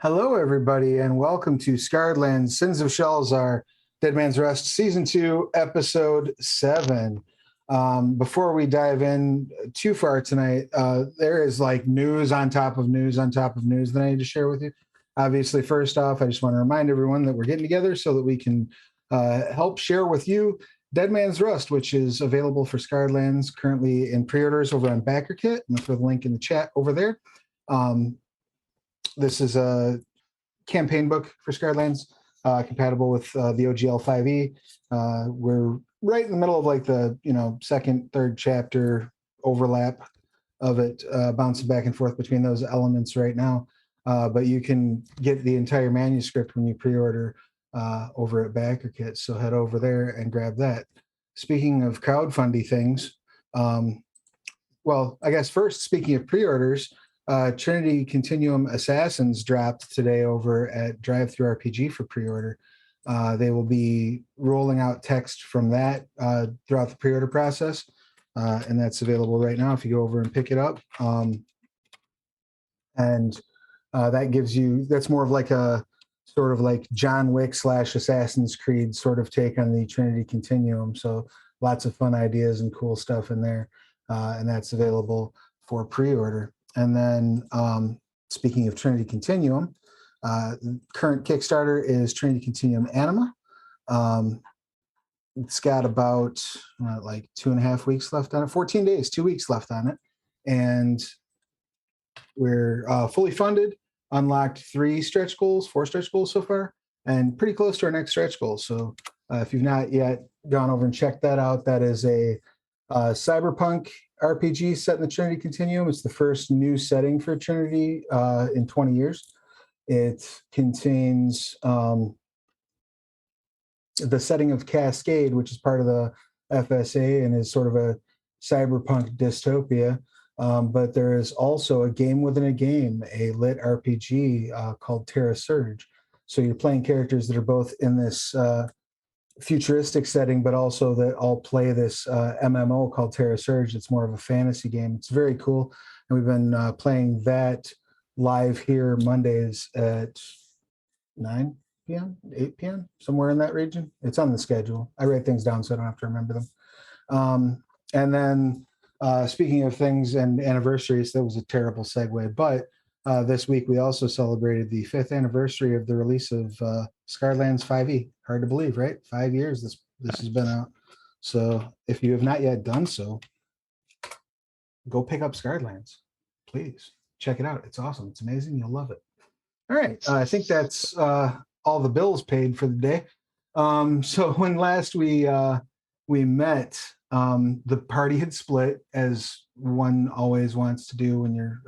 Hello, everybody, and welcome to Scarred Lands, Sins of Shelzar, Dead Man's Rest, Season 2, Episode 7. Before we dive in too far tonight, there is like news on top of news on top of news that I need to share with you. Obviously, first off, I just want to remind everyone that we're getting together so that we can help share with you Dead Man's Rust, which is available for Scarred Lands currently in pre-orders over on BackerKit. And for the link in the chat over there. This is a campaign book for Scarred Lands, compatible with the OGL 5e. We're right in the middle of like the second, third chapter overlap of it, bouncing back and forth between those elements right now. But you can get the entire manuscript when you pre-order over at BackerKit. So head over there and grab that. Speaking of crowdfundy things, well, I guess first, speaking of pre-orders, Trinity Continuum Assassins dropped today over at DriveThruRPG for pre-order. They will be rolling out text from that throughout the pre-order process, and that's available right now if you go over and pick it up. That gives you, that's more of like a sort of like John Wick / Assassin's Creed sort of take on the Trinity Continuum. So lots of fun ideas and cool stuff in there, and that's available for pre-order. And then speaking of Trinity Continuum, current Kickstarter is Trinity Continuum Anima. It's got about like 2.5 weeks left on it, 14 days, 2 weeks left on it. And we're fully funded, unlocked 4 stretch goals so far, and pretty close to our next stretch goal. So if you've not yet gone over and checked that out, that is a cyberpunk RPG set in the Trinity Continuum. It's the first new setting for Trinity in 20 years. It contains the setting of Cascade, which is part of the FSA and is sort of a cyberpunk dystopia. But there is also a game within a game, a lit RPG called Terra Surge. So you're playing characters that are both in this futuristic setting, but also that all play this MMO called Terra Surge. It's more of a fantasy game. It's very cool. And we've been playing that live here Mondays at 9 p.m., 8 p.m., somewhere in that region. It's on the schedule. I write things down so I don't have to remember them. And then speaking of things and anniversaries, that was a terrible segue, but this week we also celebrated the 5th anniversary of the release of Scarred Lands 5e. Hard to believe, right? 5 years this has been out. So if you have not yet done so, go pick up Scarred Lands. Please check it out. It's awesome. It's amazing. You'll love it. All right. I think that's all the bills paid for the day. So when last we met, the party had split, as one always wants to do when you're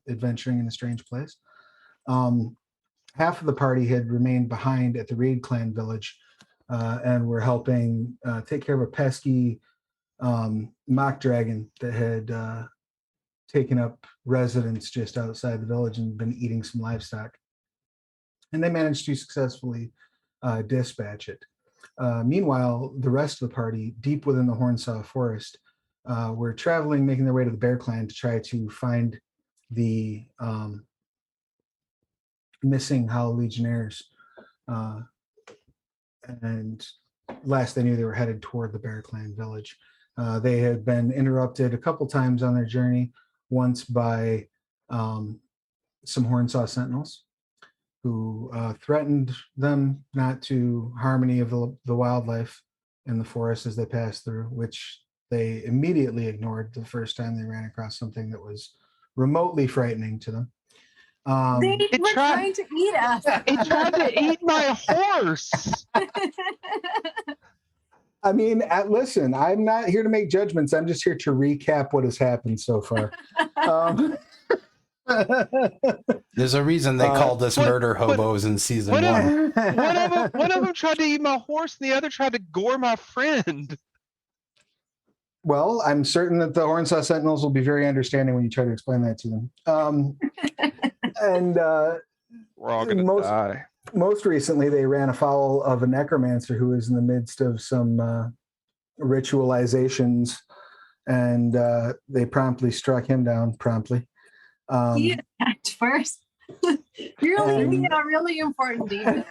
adventuring in a strange place. Half of the party had remained behind at the Reed clan village and were helping take care of a pesky mock dragon that had taken up residence just outside the village and been eating some livestock. And they managed to successfully dispatch it. Meanwhile, the rest of the party, deep within the Hornsaw Forest, were traveling, making their way to the Bear Clan to try to find the missing Hollow Legionnaires. And last they knew, they were headed toward the Bear Clan village. They had been interrupted a couple times on their journey, once by some Hornsaw Sentinels, who threatened them not to harm any of the wildlife in the forest as they passed through, which they immediately ignored the first time they ran across something that was remotely frightening to them. They were trying to eat us. It tried to eat my horse. I mean, listen, I'm not here to make judgments. I'm just here to recap what has happened so far. There's a reason they called us murder hobos in season 1. One of them tried to eat my horse, and the other tried to gore my friend. Well, I'm certain that the Hornsaw Sentinels will be very understanding when you try to explain that to them. And we're all going to die. Most recently, they ran afoul of a necromancer who was in the midst of some ritualizations, and they promptly struck him down promptly. He attacked first. You're leaving a really important detail.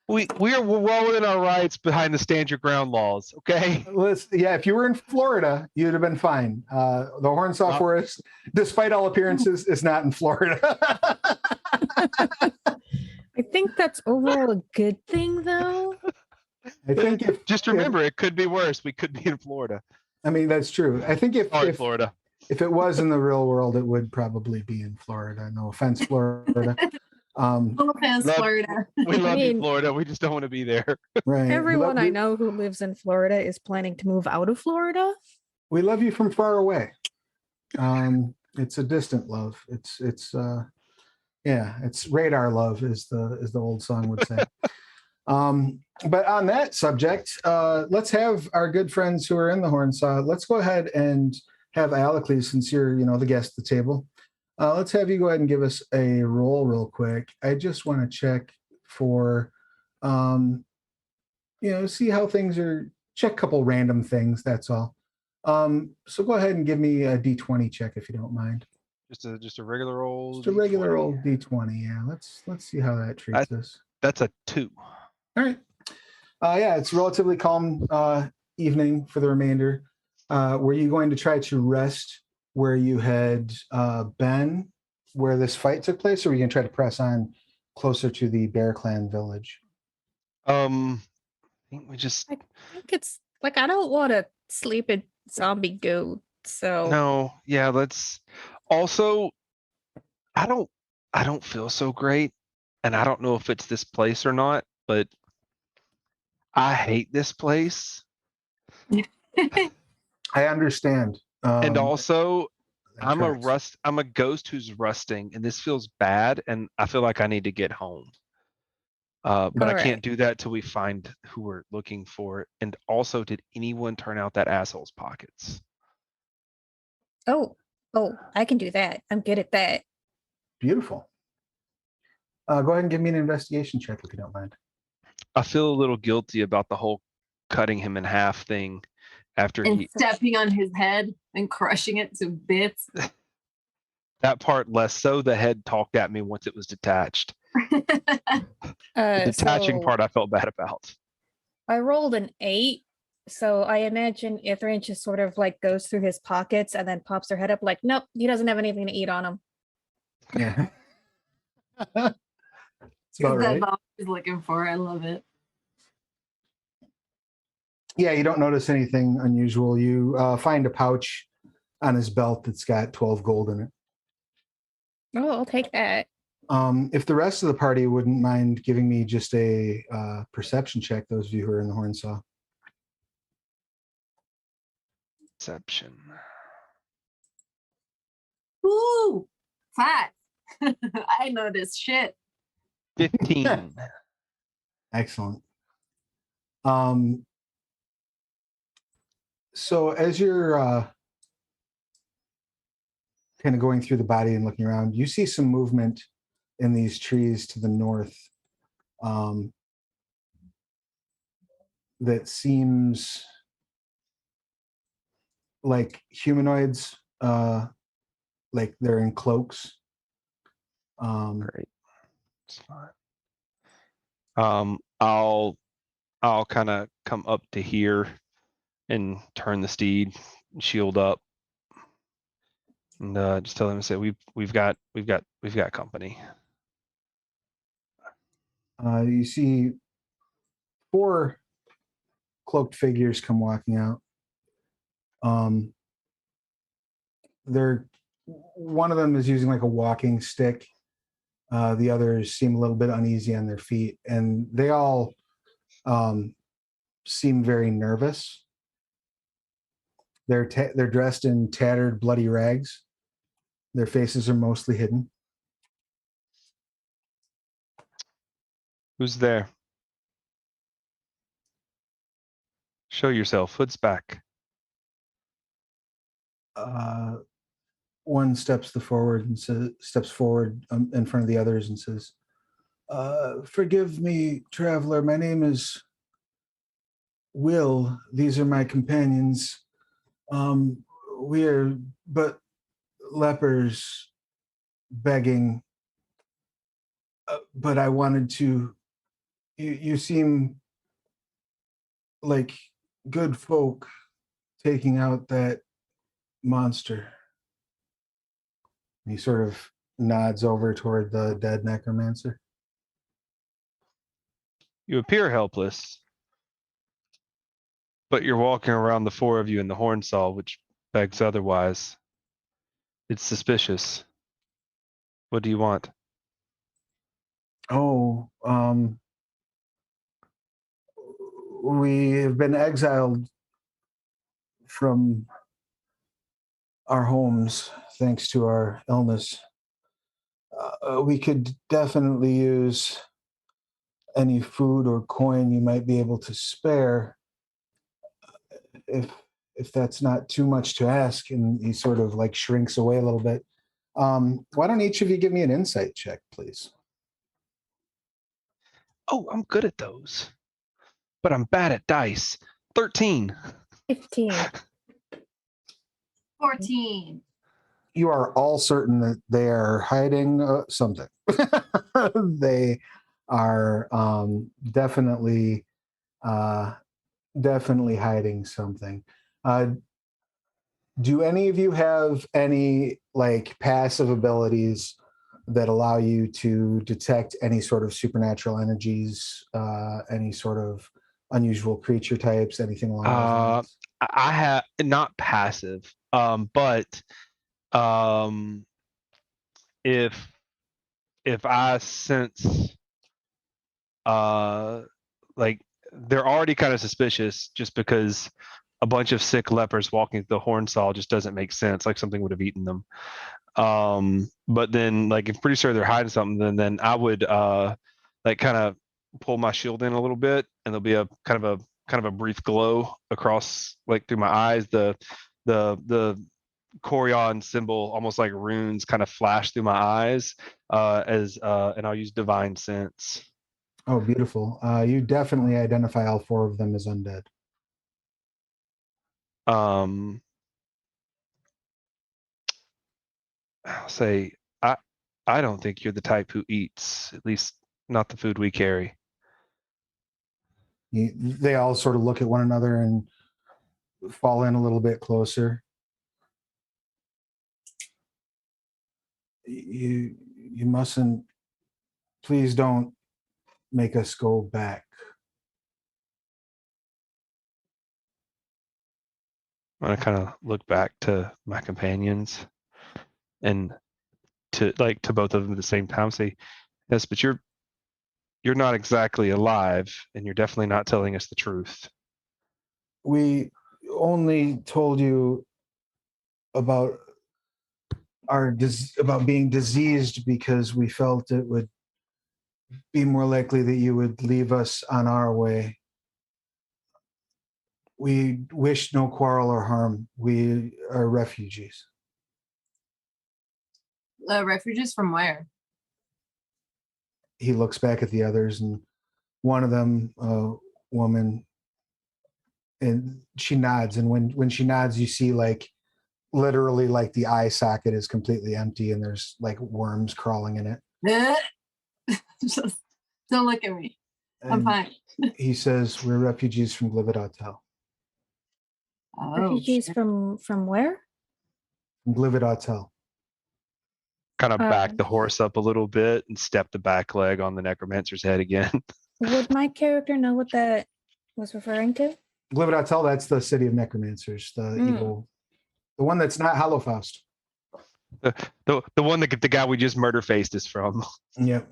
We are well within our rights behind the stand your ground laws. Okay. Listen, yeah, if you were in Florida, you'd have been fine. The Hornsaw Forest, despite all appearances, is not in Florida. I think that's overall a good thing, though. I think Just remember, it could be worse. We could be in Florida. I mean, that's true. I think if Florida. If it was in the real world, it would probably be in Florida. No offense, Florida. No offense, Florida. We love you, Florida. We just don't want to be there. Right. Everyone I know who lives in Florida is planning to move out of Florida. We love you from far away. It's a distant love. It's radar love, as the old song would say. But on that subject, let's have our good friends who are in the Hornsaw. Let's go ahead and have Alacles, since you're the guest at the table. Let's have you go ahead and give us a roll real quick. I just want to check for, see how things are. Check a couple random things. That's all. So go ahead and give me a D20 check if you don't mind. Just a regular old. Just a regular old D20. Yeah. Let's see how that treats us. That's a 2. All right. Yeah, it's relatively calm evening for the remainder. Were you going to try to rest where you had been, where this fight took place, or were you going to try to press on closer to the Bear Clan village? I think we just. I think it's like I don't want to sleep in zombie goat. So No, yeah. Let's. Also, I don't feel so great, and I don't know if it's this place or not, but I hate this place. I understand. And also, that I'm tracks. a ghost who's rusting, and this feels bad, and I feel like I need to get home. But I Alright. can't do that till we find who we're looking for. And also, did anyone turn out that asshole's pockets? oh, I can do that. I'm good at that. Beautiful. Go ahead and give me an investigation check if you don't mind. I feel a little guilty about the whole cutting him in half thing after And stepping on his head and crushing it to bits. that part less so. The head talked at me once it was detached. The detaching So part I felt bad about. I rolled an 8. So I imagine Ithran just sort of like goes through his pockets and then pops her head up like, nope, he doesn't have anything to eat on him. Yeah. It's about That's right. all he's looking for. I love it. Yeah, you don't notice anything unusual. You find a pouch on his belt that's got 12 gold in it. Oh, I'll take that. If the rest of the party wouldn't mind giving me just a perception check, those of you who are in the Hornsaw. Perception. Ooh, 5. I know this shit. 15. Excellent. So as you're kind of going through the body and looking around, you see some movement in these trees to the north that seems like humanoids, like they're in cloaks. Great. It's fine. I'll kind of come up to here and turn the steed, shield up, and just tell them to say we've got company. You see 4 cloaked figures come walking out. One of them is using like a walking stick. The others seem a little bit uneasy on their feet, and they all seem very nervous. They're dressed in tattered, bloody rags. Their faces are mostly hidden. Who's there? Show yourself. Hood's back. One steps forward in front of the others and says, "Forgive me, traveler. My name is Will. These are my companions. We are but lepers begging, but I wanted to. You seem like good folk taking out that monster. He sort of nods over toward the dead necromancer. You appear helpless, but you're walking around the four of you in the horn saw, which begs otherwise. It's suspicious. What do you want? Oh, we have been exiled from our homes thanks to our illness. We could definitely use any food or coin you might be able to spare, if that's not too much to ask. And he sort of like shrinks away a little bit. Why don't each of you give me an insight check, please? Oh, I'm good at those, but I'm bad at dice. 13. 15. 14. You are all certain that they are hiding something. They are definitely hiding something. Do any of you have any like passive abilities that allow you to detect any sort of supernatural energies, any sort of unusual creature types, anything along those lines? I have not passive, but if I sense like they're already kind of suspicious just because a bunch of sick lepers walking the horn saw just doesn't make sense, like something would have eaten them. But then like if pretty sure they're hiding something, then I would like kind of pull my shield in a little bit, and there'll be a kind of a brief glow across like through my eyes. The Corion symbol, almost like runes, kind of flash through my eyes and I'll use divine sense. Oh, beautiful. You definitely identify all four of them as undead. I'll say I don't think you're the type who eats, at least not the food we carry. They all sort of look at one another and fall in a little bit closer. You mustn't. Please don't make us go back. I kind of look back to my companions and to both of them at the same time, say, yes, but you're not exactly alive, and you're definitely not telling us the truth. We only told you about about being diseased because we felt it would be more likely that you would leave us on our way. We wish no quarrel or harm. We are refugees. Refugees from where? He looks back at the others, and one of them, a woman, and she nods. And when she nods, you see like literally like the eye socket is completely empty, and there's like worms crawling in it. Just don't look at me. I'm And fine. he says, "We're refugees from Glivid Hotel." Oh, Refugees shit. from where? From Glivid Hotel. Kind of back the horse up a little bit and step the back leg on the necromancer's head again. Would my character know what that was referring to? Glivid Hotel, that's the city of necromancers, the evil, the one that's not Hallowfaust. The one that the guy we just murder faced is from. Yep.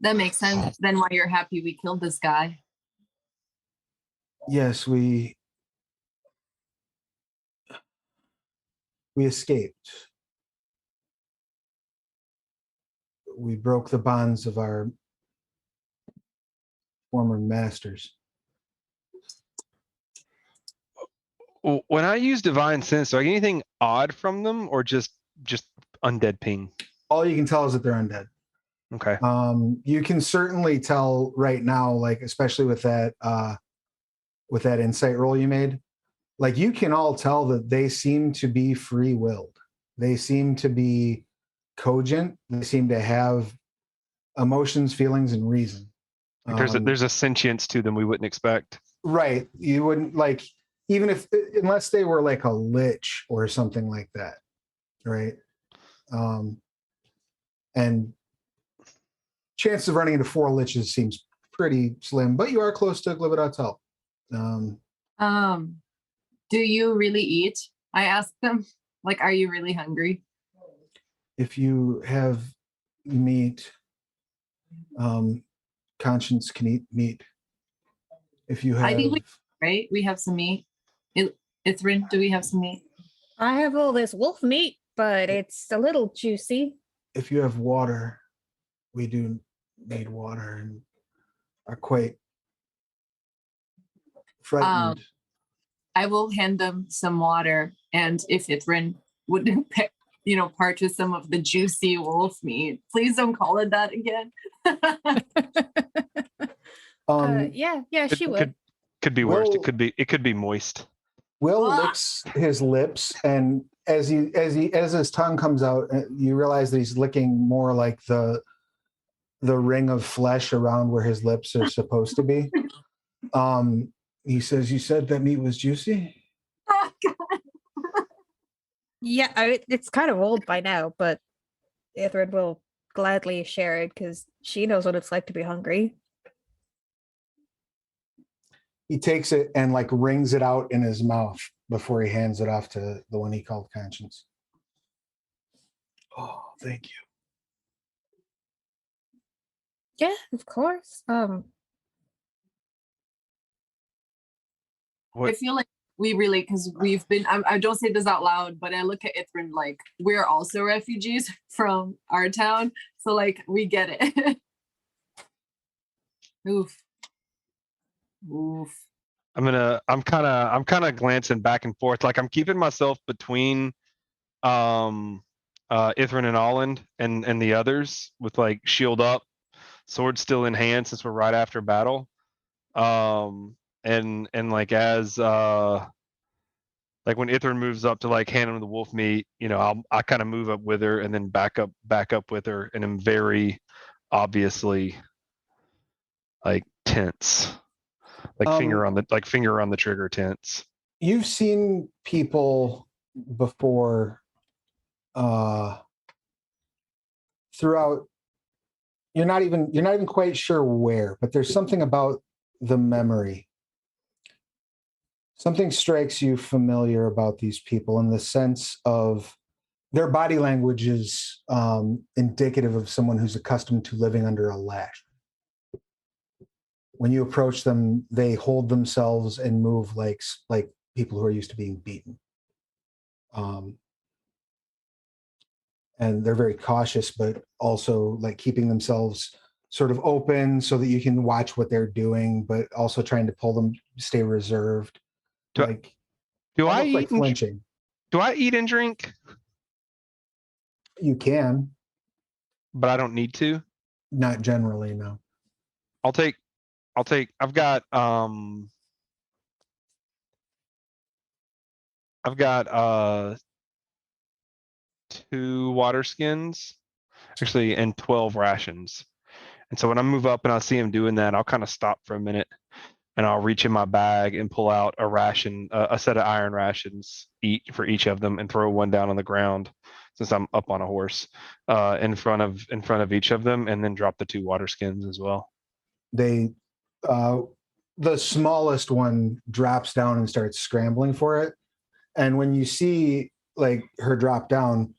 That makes sense. Then why you're happy we killed this guy? Yes, we escaped. We broke the bonds of our former masters. When I use divine sense, do I get anything odd from them, or just undead ping? All you can tell is that they're undead. Okay. You can certainly tell right now, like especially with that insight roll you made, like you can all tell that they seem to be free-willed. They seem to be cogent. They seem to have emotions, feelings, and reason. Like there's a sentience to them we wouldn't expect. Right. You wouldn't like, even if, unless they were like a lich or something like that. Right. And chances of running into 4 liches seems pretty slim, but you are close to Glibidotel. Do you really eat? I asked them. Like, are you really hungry? If you have meat, conscience can eat meat. If you have, I think right? We have some meat. Ithrin, do we have some meat? I have all this wolf meat, but it's a little juicy. if you have water, we do need water and are quite frightened. I will hand them some water, and if Ithrin would purchase some of the juicy wolf meat. Please don't call it that again. Yeah, she would. Could be worse. Will- It could be moist. Will Ah. licks his lips, and as his tongue comes out, you realize that he's licking more like the ring of flesh around where his lips are supposed to be. He says, "You said that meat was juicy." Oh, God. Yeah, it's kind of old by now, but Ithrid will gladly share it because she knows what it's like to be hungry. He takes it and like wrings it out in his mouth before he hands it off to the one he called Conscience. Oh, thank you. Yeah, of course. I What? feel like we really, because we've been, I don't say this out loud, but I look at Ithrin like we're also refugees from our town. So like we get it. Oof. Oof. I'm kind of glancing back and forth. Like I'm keeping myself between Ithrin and Olland and the others with like shield up, sword still in hand since we're right after battle. And like as like when Ithrin moves up to like hand him the wolf meat, I kind of move up with her and then back up with her, and I'm very obviously like tense, like finger on the trigger tense. You've seen people before throughout. You're not even quite sure where, but there's something about the memory. Something strikes you familiar about these people in the sense of their body language is indicative of someone who's accustomed to living under a lash. When you approach them, they hold themselves and move like people who are used to being beaten. And they're very cautious, but also like keeping themselves sort of open so that you can watch what they're doing, but also trying to pull them, stay reserved. Do I almost eat like flinching. Do I eat and drink? You can, But I don't need to. not generally, no. I'll take I've got 2 water skins actually and 12 rations. And so when I move up and I see him doing that, I'll kind of stop for a minute and I'll reach in my bag and pull out a ration, a set of iron rations for each of them, and throw one down on the ground since I'm up on a horse in front of each of them, and then drop the 2 water skins as well. They the smallest one drops down and starts scrambling for it. And when you see like her drop down,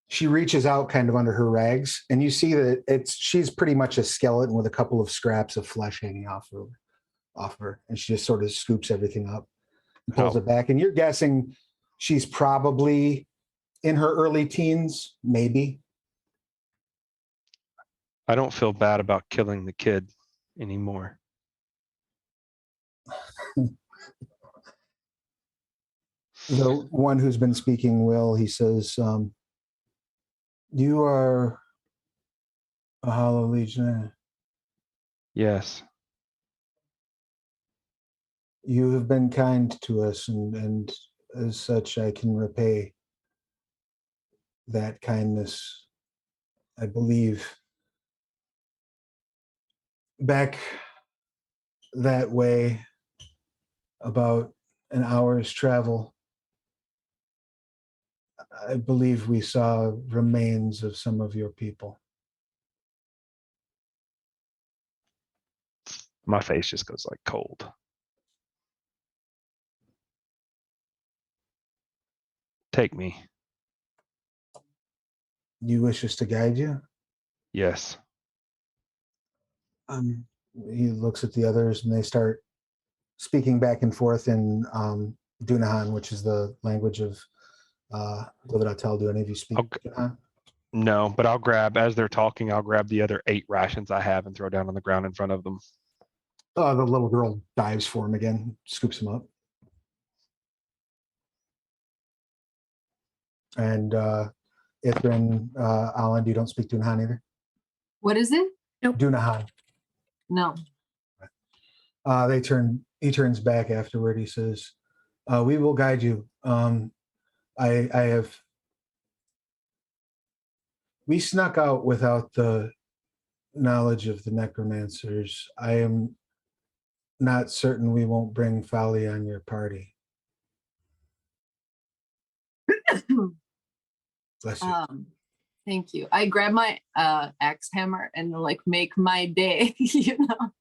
she reaches out kind of under her rags, and you see that she's pretty much a skeleton with a couple of scraps of flesh hanging off her, and she just sort of scoops everything up and pulls it back. And you're guessing she's probably in her early teens, maybe. I don't feel bad about killing the kid anymore. The one who's been speaking, Will, he says, you are a Hollow Legionnaire. Yes. You have been kind to us, and as such, I can repay that kindness. I believe back that way, about an hour's travel, I believe we saw remains of some of your people. My face just goes like cold. Take me. You wish us to guide you? Yes. He looks at the others, and they start speaking back and forth in Dunahan, which is the language of Lividatel. Do any of you speak Dunahan? No, but I'll grab, as they're talking, I'll grab the other 8 rations I have and throw down on the ground in front of them. The little girl dives for him again, scoops him up. And Ithrin, Alan, you don't speak Dunahan either? What is it? Dunahan. No. He turns back afterward. He says, we will guide you. We snuck out without the knowledge of the necromancers. I am not certain we won't bring folly on your party. Bless you. Thank you. I grab my axe hammer and like make my day, you know.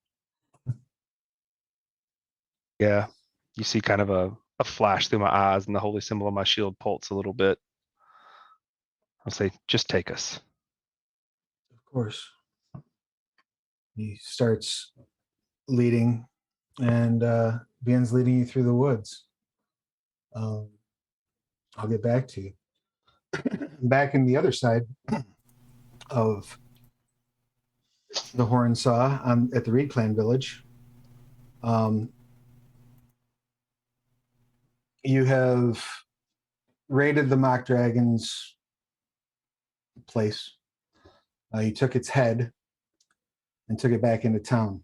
Yeah. You see kind of a flash through my eyes, and the holy symbol of my shield pulses a little bit. I'll say, just take us. Of course. He starts leading and begins leading you through the woods. I'll get back to you. Back in the other side of the Horn Saw at the Reed Clan village, you have raided the Mock Dragon's place. You took its head and took it back into town.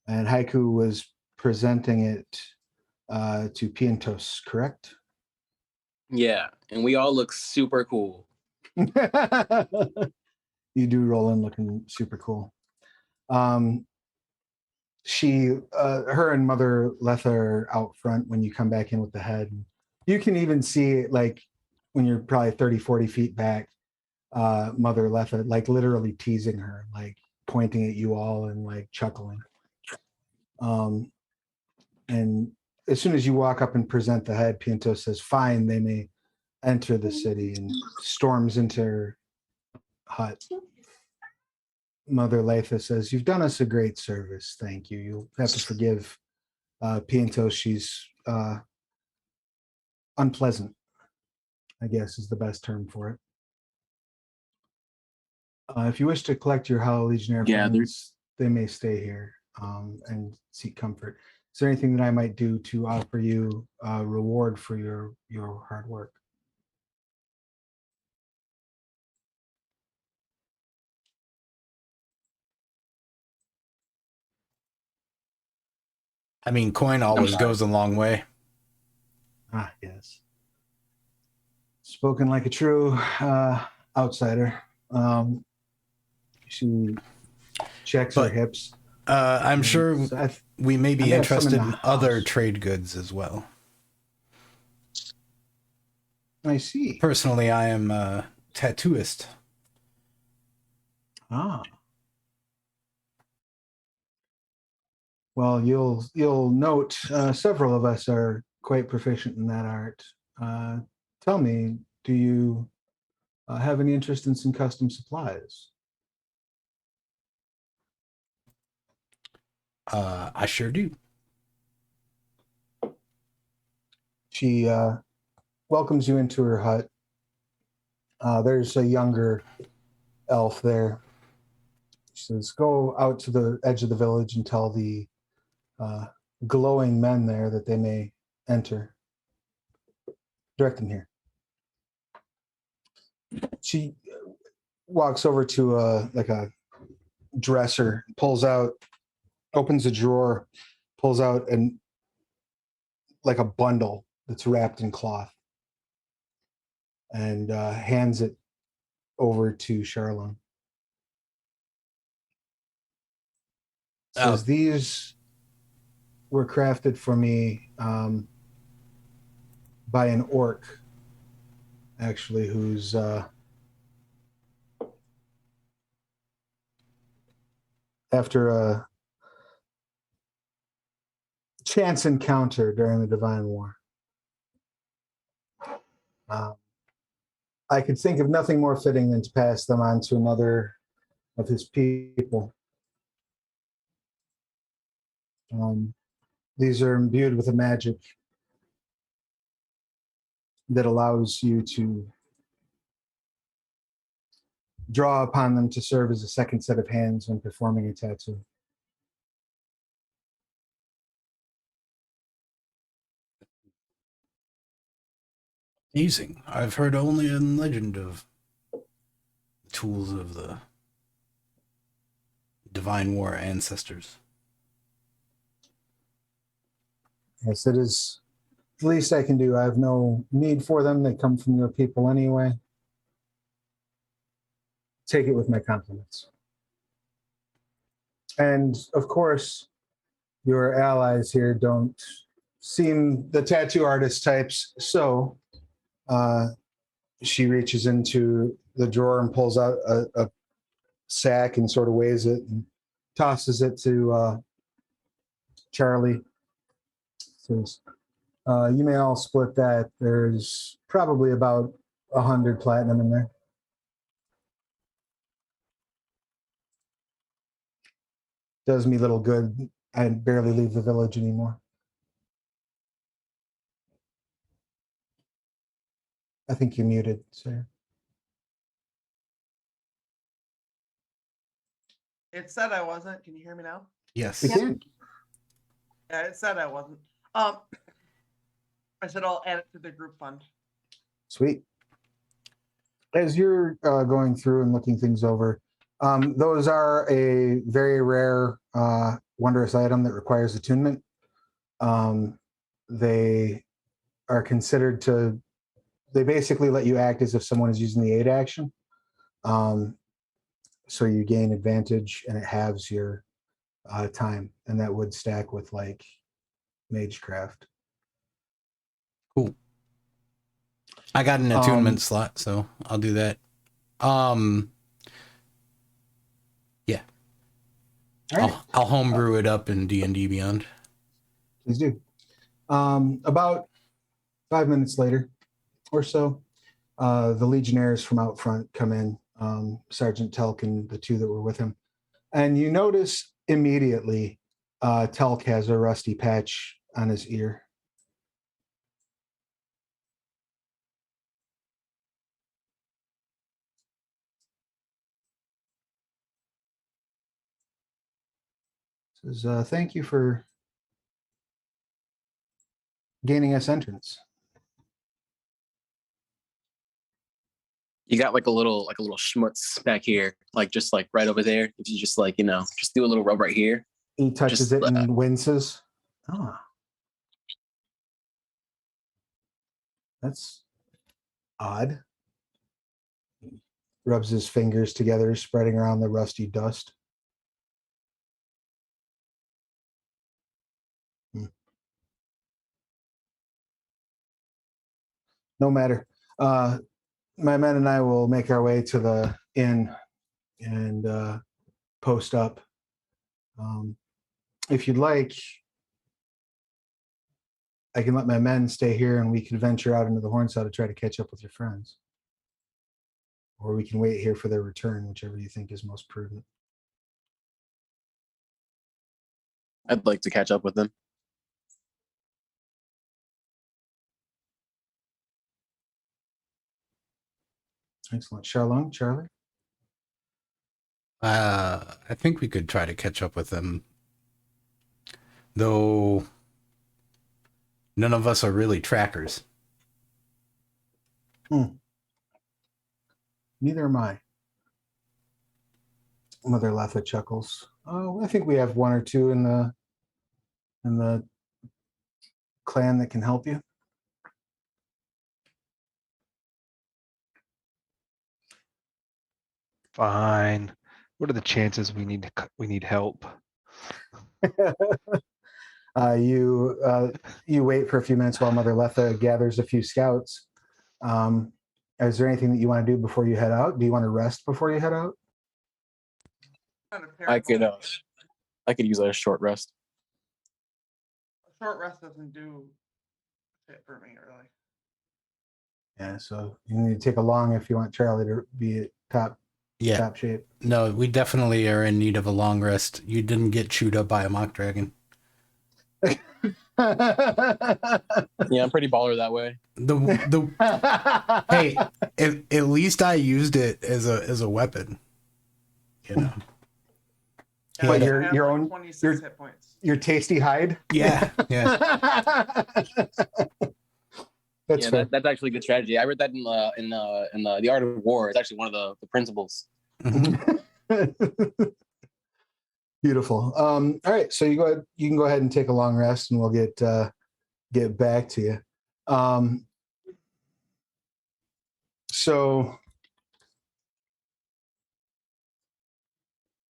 And Haiku was presenting it to Pientos, correct? Yeah, and we all look super cool. You do roll in looking super cool. Her and Mother Letha are out front when you come back in with the head. You can even see, like, when you're probably 30, 40 feet back, Mother Letha, like, literally teasing her, like, pointing at you all and, like, chuckling. And as soon as you walk up and present the head, Pinto says, fine, they may enter the city, and storms into her hut. Mother Letha says, you've done us a great service. Thank you. You'll have to forgive Pinto. She's unpleasant, I guess is the best term for it. If you wish to collect your Hollow Legionnaire friends, they may stay here and seek comfort. Is there anything that I might do to offer you a reward for your hard work? I mean, coin always goes a long way. Ah, yes. Spoken like a true outsider. She checks her hips. I'm sure we may be interested in other trade goods as well. I see. Personally, I am a tattooist. Ah. Well, you'll note several of us are quite proficient in that art. Tell me, do you have any interest in some custom supplies? I sure do. She welcomes you into her hut. There's a younger elf there. She says, go out to the edge of the village and tell the glowing men there that they may enter. Direct them here. She walks over to a dresser, opens a drawer, pulls out an like a bundle that's wrapped in cloth, and hands it over to Charlon. Says, these were crafted for me by an orc, actually, who's after a chance encounter during the Divine War. I could think of nothing more fitting than to pass them on to another of his people. These are imbued with a magic that allows you to draw upon them to serve as a second set of hands when performing a tattoo. Amazing. I've heard only in legend of tools of the Divine War ancestors. Yes, it is the least I can do. I have no need for them. They come from your people anyway. Take it with my compliments. And of course, your allies here don't seem the tattoo artist types, so she reaches into the drawer and pulls out a sack and sort of weighs it and tosses it to Charlie. Says, you may all split that. There's probably about 100 platinum in there. Does me little good. I barely leave the village anymore. I think you're muted, sir. It said I wasn't. Can you hear me now? Yes. We can. Yeah, it said I wasn't. I said I'll add it to the group fund. Sweet. As you're going through and looking things over, those are a very rare, wondrous item that requires attunement. They are considered to, they basically let you act as if someone is using the aid action. So you gain advantage and it halves your time. And that would stack with like Magecraft. Cool. I got an attunement slot, so I'll do that. Yeah. Right. I'll homebrew it up in D&D Beyond. Please do. About 5 minutes later or so, the Legionnaires from out front come in, Sergeant Telk and the two that were with him. And you notice immediately Telk has a rusty patch on his ear. Says, thank you for gaining us entrance. You got like a little schmutz back here, like just like right over there. If you just like, just do a little rub right here. He touches Just, it and winces. Ah. That's odd. Rubs his fingers together, spreading around the rusty dust. No matter. My men and I will make our way to the inn and post up. If you'd like, I can let my men stay here and we can venture out into the Hornside to try to catch up with your friends. Or we can wait here for their return, whichever you think is most prudent. I'd like to catch up with them. Excellent. Charlon, Charlie? I think we could try to catch up with them. Though none of us are really trackers. Neither am I. Mother Latha chuckles. Oh, I think we have one or two in the clan that can help you? Fine. What are the chances we need help? You wait for a few minutes while Mother Letha gathers a few scouts. Is there anything that you want to do before you head out? Do you want to rest before you head out? Not a I could terrible- I could use a short rest. A short rest doesn't do shit for me, really. Yeah, so you need to take a long if you want Charlie to be at top shape. No, we definitely are in need of a long rest. You didn't get chewed up by a mock dragon. Yeah, I'm pretty baller that way. Hey, at least I used it as a weapon. You know. Yeah, But I your- have your like own- 26 hit points. Your tasty hide. Yeah. That's Yeah, fair. that's actually a good strategy. I read that in the Art of War. It's actually one of the principles. Beautiful. All right, so you can go ahead and take a long rest, and we'll get back to you. So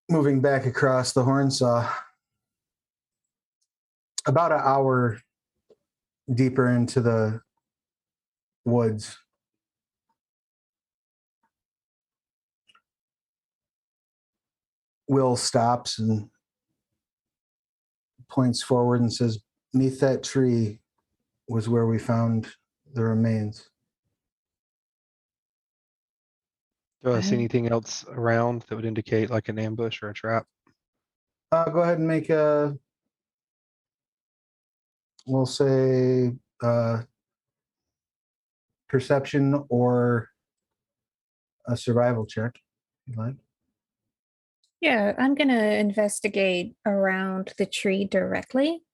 moving back across the Hornsaw, about an hour deeper into the woods, Will stops and points forward and says, "Beneath that tree was where we found the remains." Do I see anything else around that would indicate like an ambush or a trap? Go ahead and make a, we'll say, perception or a survival check, if you like. Yeah, I'm gonna investigate around the tree directly.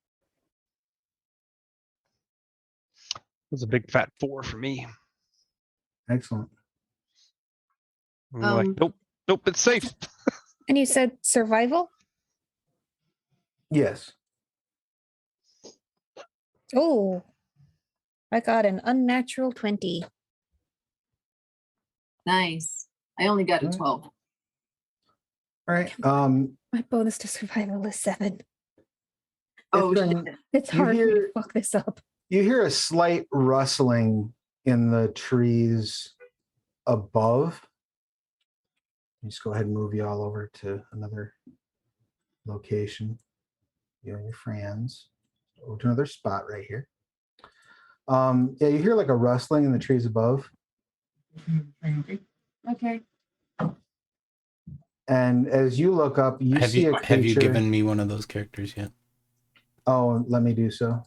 It was a big fat 4 for me. Excellent. I'm like, nope, it's safe. And you said survival? Yes. Oh, I got an unnatural 20. Nice. I only got a Alright. 12. All right. My bonus to survival is 7. Oh, Ithrin, shit. It's You hard for me hear- to fuck this up. you hear a slight rustling in the trees above. Just go ahead and move you all over to another location. You and your friends. Over to another spot right here. Yeah, you hear like a rustling in the trees above. Okay. And as you look up, you Have see a you creature. have you given me one of those characters yet? Oh, let me do so.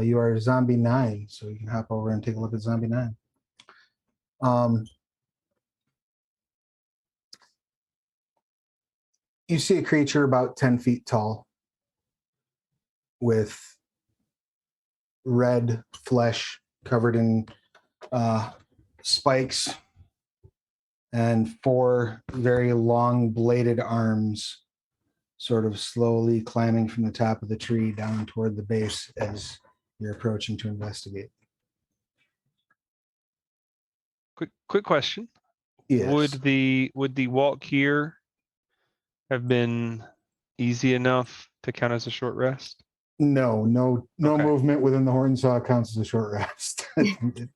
You are Zombie 9, so you can hop over and take a look at Zombie 9. You see a creature about 10 feet tall with red flesh covered in spikes and 4 very long bladed arms sort of slowly climbing from the top of the tree down toward the base as you're approaching to investigate. Quick question. Yes. Would the walk here have been easy enough to count as a short rest? No Okay. movement within the Hornsaw counts as a short rest. The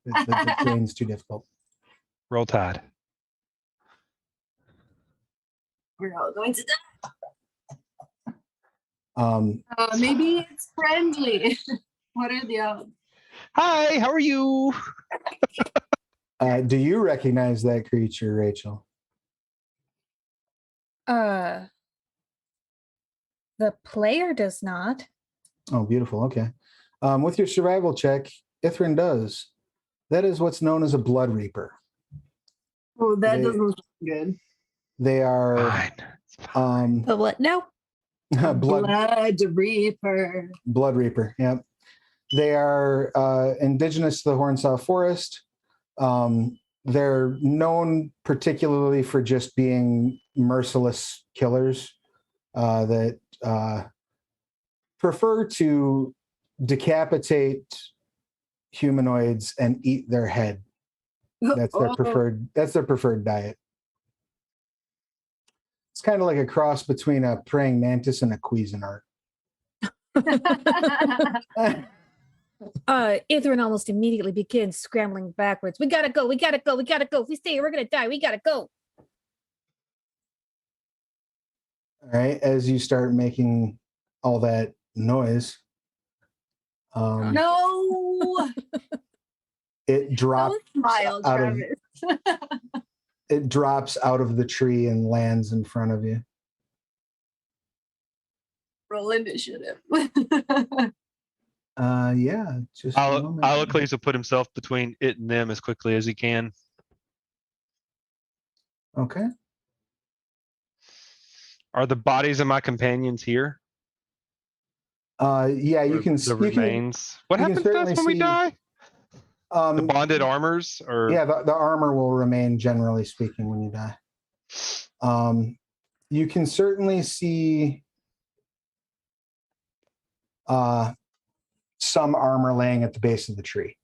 terrain's too difficult. Roll Tide. We're all going to Um, die. Maybe it's friendly. What are the odds? Hi, how are you? do you recognize that creature, Rachel? The player does not. Oh, beautiful. Okay. With your survival check, Ithrin does. That is what's known as a Blood Reaper. Oh, that They- doesn't look good. They are Fine. It's fine. The what? No. blood Reaper. Blood Reaper. Yep. They are indigenous to the Hornsaw Forest. they're known particularly for just being merciless killers that prefer to decapitate humanoids and eat their head. That's their preferred diet. It's kind of like a cross between a praying mantis and a Cuisinart. Ithrin almost immediately begins scrambling backwards. We gotta go, we gotta go, we gotta go. If we stay here, we're gonna die. We gotta go. All right, as you start making all that noise, No. it drops Don't smile, out of Travis. it drops out of the tree and lands in front of you. Roll initiative. Yeah, just a moment. Alocles will put himself between it and them as quickly as he can. Okay. Are the bodies of my companions here? Yeah, you Or can the remains. What you can happens to us certainly when we see, die? The bonded armors, or Yeah, the armor will remain, generally speaking, when you die. You can certainly see some armor laying at the base of the tree.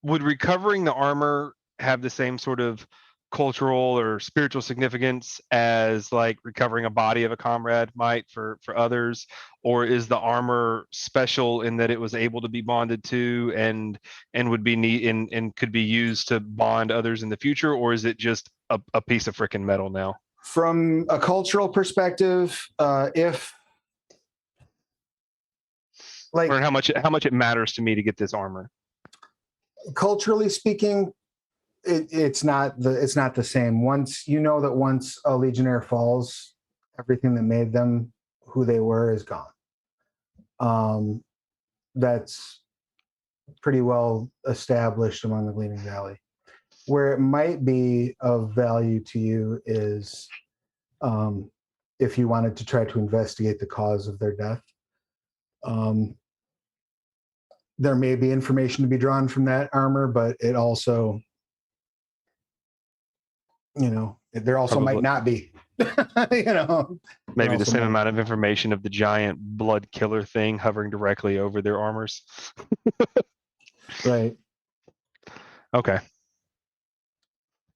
would recovering the armor have the same sort of cultural or spiritual significance as like recovering a body of a comrade might for others, or is the armor special in that it was able to be bonded to and would be neat and could be used to bond others in the future, or is it just a piece of freaking metal now? From a cultural perspective, if like, or how much it matters to me to get this armor? Culturally speaking, it's not the same. Once a legionnaire falls, everything that made them who they were is gone. That's pretty well established among the Gleaming Valley. Where it might be of value to you is if you wanted to try to investigate the cause of their death. There may be information to be drawn from that armor, but it also, there also Probably. might not be. Maybe the same amount of information of the giant blood killer thing hovering directly over their armors. Right. Okay.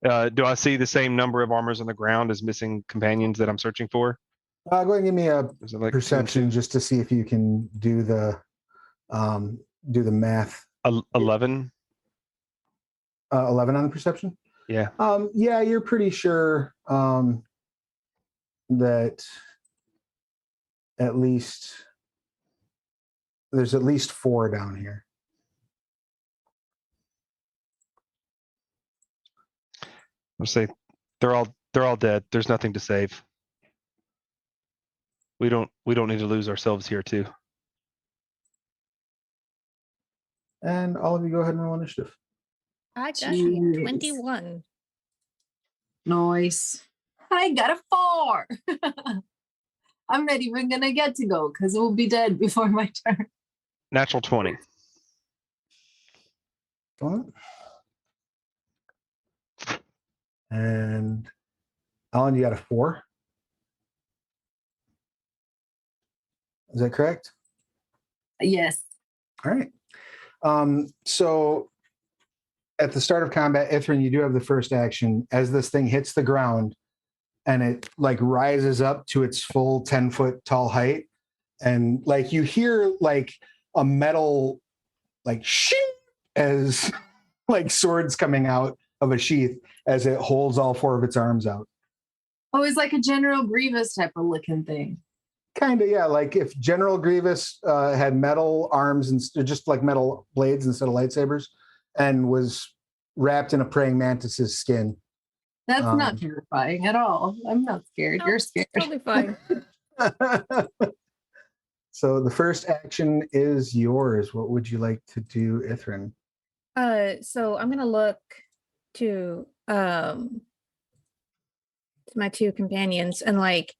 Do I see the same number of armors on the ground as missing companions that I'm searching for? Go ahead and give me a Is it like perception just to see if you can do the math. 11? 11 on the perception? Yeah. Yeah, you're pretty sure that there's at least 4 down here. I'll say they're all dead. There's nothing to save. We don't need to lose ourselves here too. And all of you go ahead and roll initiative. I got you Jeez. 21. Nice. I got a 4. I'm not even gonna get to go because we'll be dead before my turn. Natural 20. What? And Alan, you got a 4? Is that correct? Yes. All right. So at the start of combat, Ithrin, you do have the first action as this thing hits the ground and it like rises up to its full 10-foot tall height. And like you hear like a metal like shing as like swords coming out of a sheath as it holds all 4 of its arms out. Oh, it's like a General Grievous type of looking thing. Kind of, yeah. Like if General Grievous had metal arms and just like metal blades instead of lightsabers, and was wrapped in a praying mantis's skin. That's not terrifying at all. I'm not scared. Nope, You're scared. Totally fine. So the first action is yours. What would you like to do, Ithrin? So I'm gonna look to my 2 companions and like,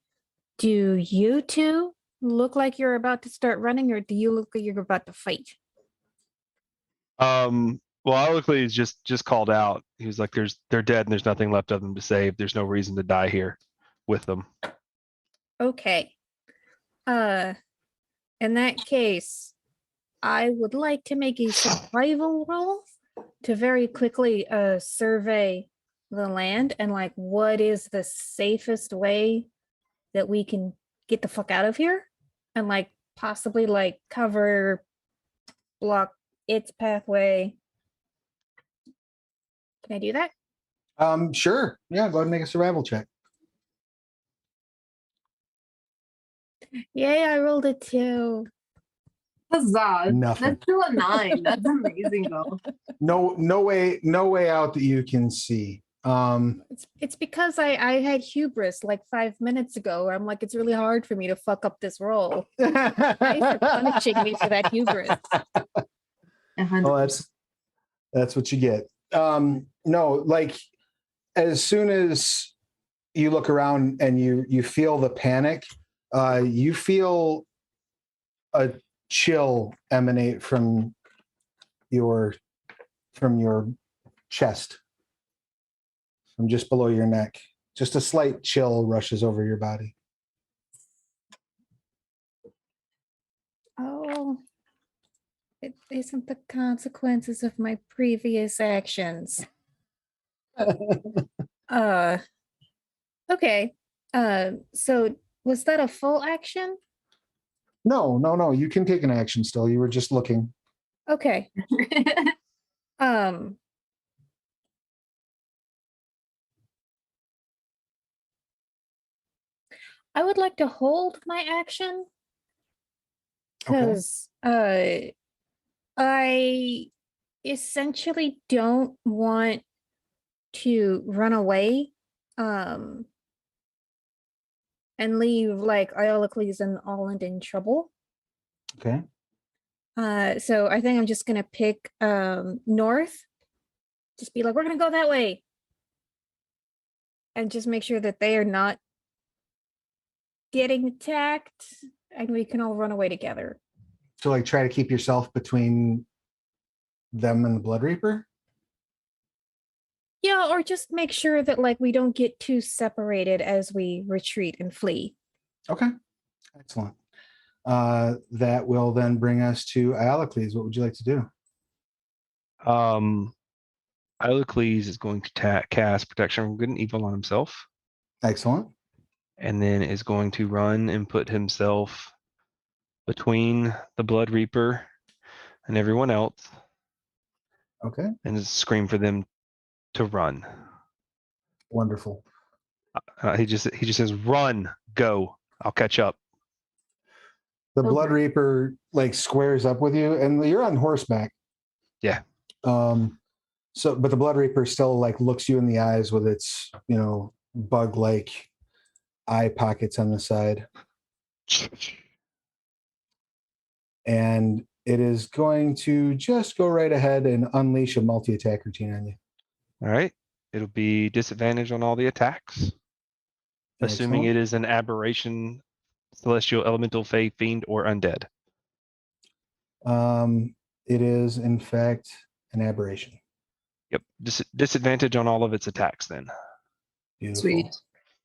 do you 2 look like you're about to start running, or do you look like you're about to fight? Well, Alucles just called out. He was like, they're dead and there's nothing left of them to save. There's no reason to die here with them. Okay. In that case, I would like to make a survival roll to very quickly survey the land and like what is the safest way that we can get the fuck out of here and like possibly like cover, block its pathway. Can I do that? Sure. Yeah, go ahead and make a survival check. Yay, I rolled a 2. Huzzah. Nothing. That's still a 9. That's amazing though. No way out that you can see. It's because I had hubris like 5 minutes ago where I'm like, it's really hard for me to fuck up this roll. Thanks for punishing me for that hubris. Well, that's what you get. No, like as soon as you look around and you feel the panic, you feel a chill emanate from your chest, from just below your neck. Just a slight chill rushes over your body. Oh, it isn't the consequences of my previous actions. Okay. So was that a full action? No. You can take an action still. You were just looking. Okay. I would like to hold my action because I essentially don't want to run away and leave like Iolocles and Alland in trouble. Okay. So I think I'm just gonna pick north. Just be like, we're gonna go that way. And just make sure that they are not getting attacked and we can all run away together. So like try to keep yourself between them and the Blood Reaper? Yeah, or just make sure that like we don't get too separated as we retreat and flee. Okay. Excellent. That will then bring us to Iolocles. What would you like to do? Iolocles is going to cast Protection from Good and Evil on himself, Excellent. and then is going to run and put himself between the Blood Reaper and everyone else, Okay. and just scream for them to run. Wonderful. He just says, "Run, go. I'll catch up." The Blood Reaper like squares up with you, and you're on horseback. Yeah. So, but the Blood Reaper still like looks you in the eyes with its, bug-like eye pockets on the side, and it is going to just go right ahead and unleash a multi-attack routine on you. All right. It'll be disadvantage on all the attacks, assuming it is an aberration, celestial, elemental, fae, fiend, or undead. It is in fact an aberration. Yep. Disadvantage on all of its attacks then. Beautiful. Sweet.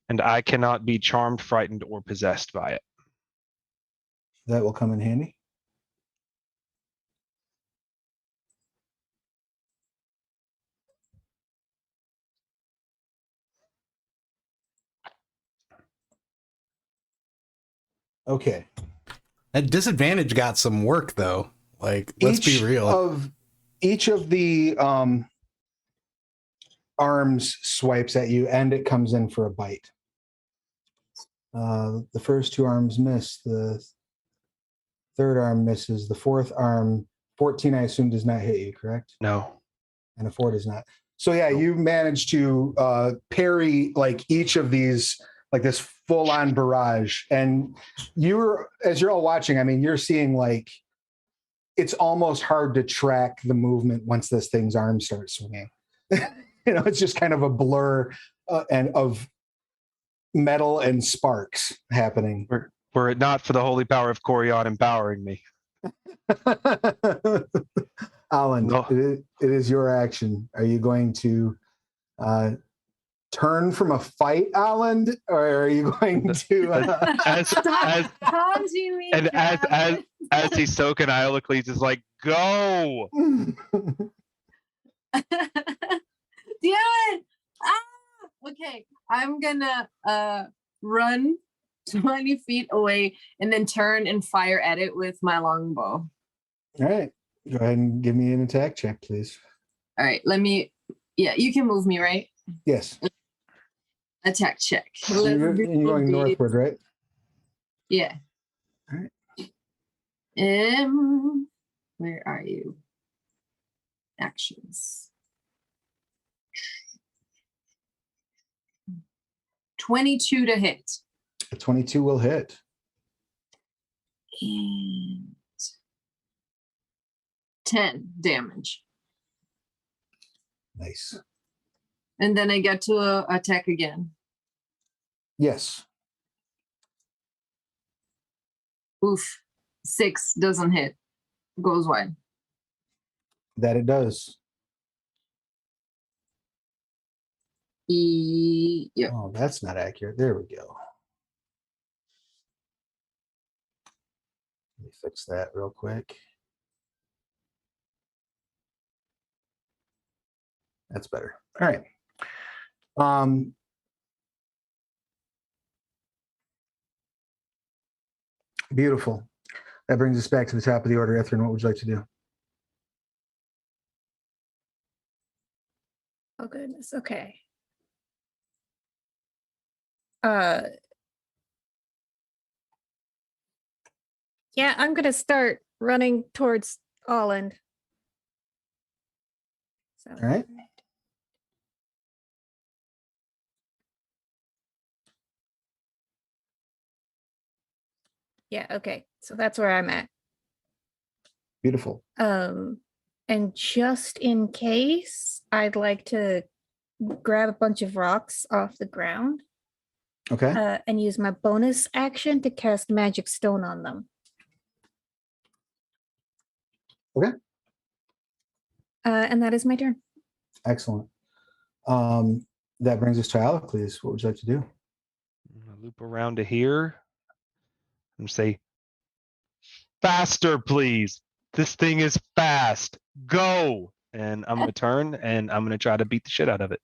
And I cannot be charmed, frightened, or possessed by it. That will come in handy. Okay. That disadvantage got some work though. Like, let's be real. Each of the arms swipes at you, and it comes in for a bite. The first two arms miss. The third arm misses. The fourth arm, 14, I assume, does not hit you, correct? No. And a 4 does not. So yeah, you managed to parry like each of these, like this full-on barrage. And as you're all watching, I mean, you're seeing like it's almost hard to track the movement once this thing's arms start swinging. It's just kind of a blur and of metal and sparks happening. Were it not for the holy power of Corion empowering me. Alan, No. it is your action. Are you going to turn from a fight, Alan, or are you going to? as Taunting me, and Travis. as he's so canonically just like go. Damn it! Ah! Okay, I'm gonna run 20 feet away and then turn and fire at it with my longbow. All right, go ahead and give me an attack check, please. All right, let me. Yeah, you can move me, right? Yes. Attack check. You're going northward, right? Yeah. All right. Where are you? Actions. 22 to hit. A 22 will hit. And 10 damage. Nice. And then I get to attack again. Yes. Oof. 6 doesn't hit. Goes wide. That it does. Yep. Oh, that's not accurate. There we go. Let me fix that real quick. That's better. All right. Beautiful. That brings us back to the top of the order. Ethrin, what would you like to do? Oh goodness. Okay. Yeah, I'm gonna start running towards Holland. So, All right. yeah, okay. So that's where I'm at. Beautiful. And just in case, I'd like to grab a bunch of rocks off the ground Okay. and use my bonus action to cast magic stone on them. Okay. And that is my turn. Excellent. That brings us to Alacles. What would you like to do? I'm gonna loop around to here and say, faster, please. This thing is fast. Go. And I'm gonna turn and I'm gonna try to beat the shit out of it.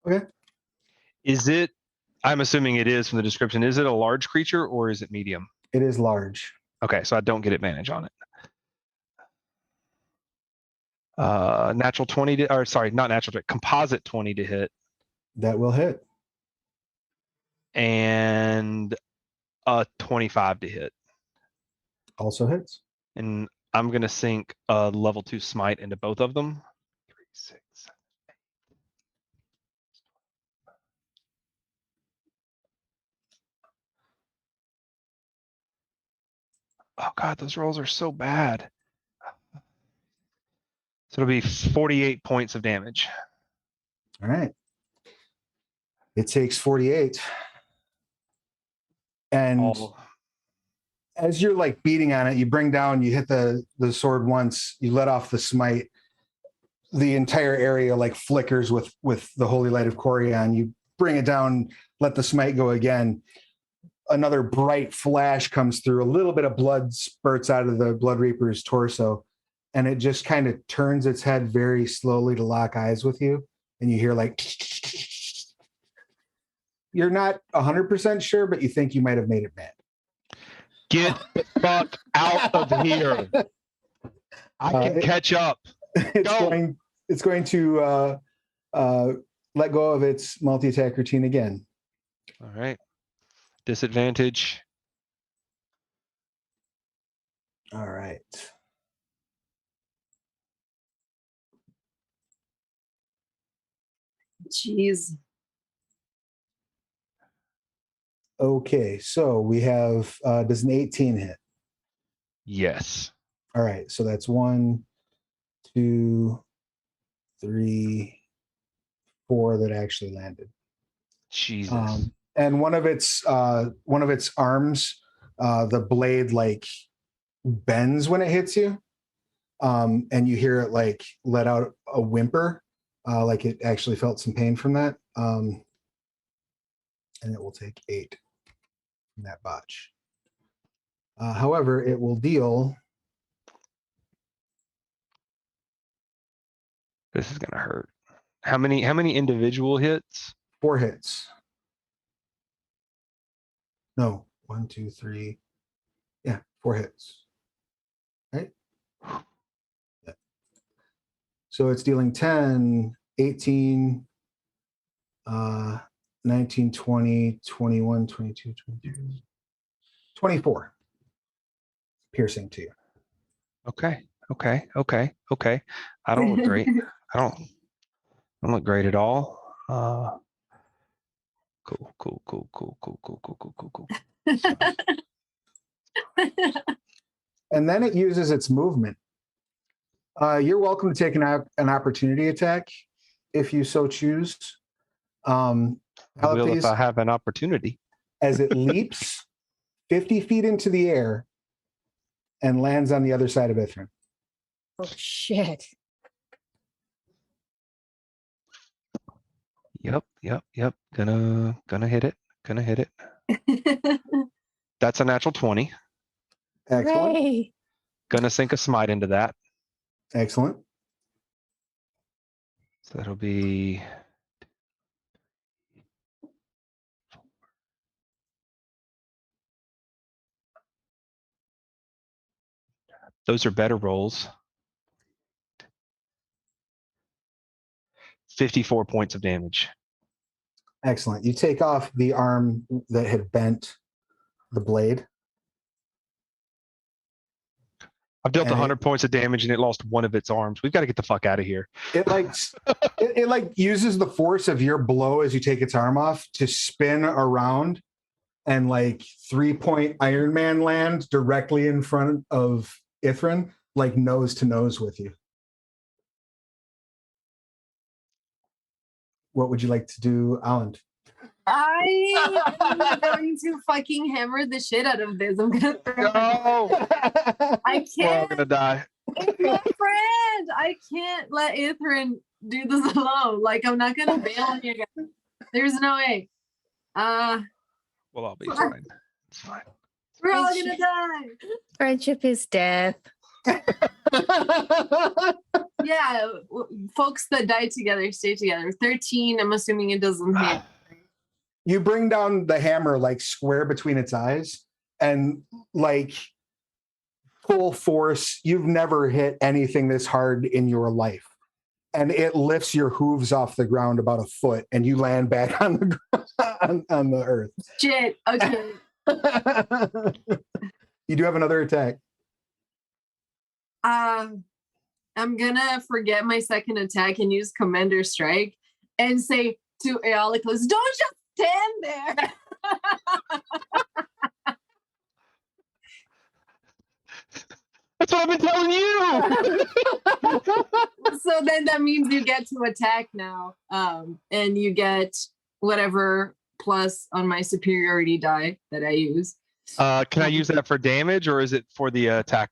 Okay. Is it? I'm assuming it is from the description. Is it a large creature or is it medium? It is large. Okay, so I don't get advantage on it. Natural 20 to, or sorry, not natural 20, composite 20 to hit, That will hit. and a 25 to hit. Also hits. And I'm gonna sink a level 2 smite into both of them. 3, 6, 7, 8. Oh god, those rolls are so bad. So it'll be 48 points of damage. All right. It takes 48. And All as you're like beating on it, you bring down, you hit the sword once, you let off the smite. The entire area like flickers with the holy light of Corian. You bring it down, let the smite go again. Another bright flash comes through. A little bit of blood spurts out of the Blood Reaper's torso, and it just kind of turns its head very slowly to lock eyes with you. And you hear like, you're not 100% sure, but you think you might have made it mad. get the fuck out of here. I can catch up. It's going to let go of its multi-attack routine again. All right. Disadvantage. All right. Jeez. Okay, so we have does an 18 hit? Yes. All right, so that's 1, 2, 3, 4 that actually landed. Jesus. And one of its arms, the blade like bends when it hits you, and you hear it like let out a whimper, like it actually felt some pain from that. And it will take 8 from that botch. However, it will deal. This is gonna hurt. How many individual hits? 4 hits. No, 1, 2, 3. Yeah, 4 hits. Right? Yeah. So it's dealing 10, 18, 19, 20, 21, 22, 23, 24. Piercing to you. Okay. I don't look great. I don't look great at all. Cool. And then it uses its movement. You're welcome to take an opportunity attack if you so choose. I will if Alipes, I have an opportunity. as it leaps 50 feet into the air and lands on the other side of Ithrin. Oh shit. Yep. Gonna hit it. That's a natural 20. Excellent. Hooray. Gonna sink a smite into that. Excellent. So that'll be those are better rolls. 54 points of damage. Excellent. You take off the arm that had bent the blade. I've dealt And 100 points of damage and it lost one of its arms. We've got to get the fuck out of here. It like it like uses the force of your blow as you take its arm off to spin around and like 3-point Iron Man land directly in front of Ithrin, like nose to nose with you. What would you like to do, Alan? I am going to fucking hammer the shit out of this. I'm gonna throw No, I we're all can't. gonna die. It's my friend. I can't let Ithrin do this alone. Like, I'm not gonna bail on you guys. There's no way. Well, I'll be fine. It's fine. We're all gonna die. Friendship is death. Yeah, folks that die together stay together. 13. I'm assuming it doesn't hit. You bring down the hammer like square between its eyes and like full force. You've never hit anything this hard in your life. And it lifts your hooves off the ground about a foot and you land back on the on the earth. Shit. Okay. You do have another attack. I'm gonna forget my second attack and use Commander Strike and say to Eolicus, don't just stand there. That's what I've been telling you. So then that means you get to attack now. And you get whatever plus on my superiority die that I use. Can I use that for damage or is it for the attack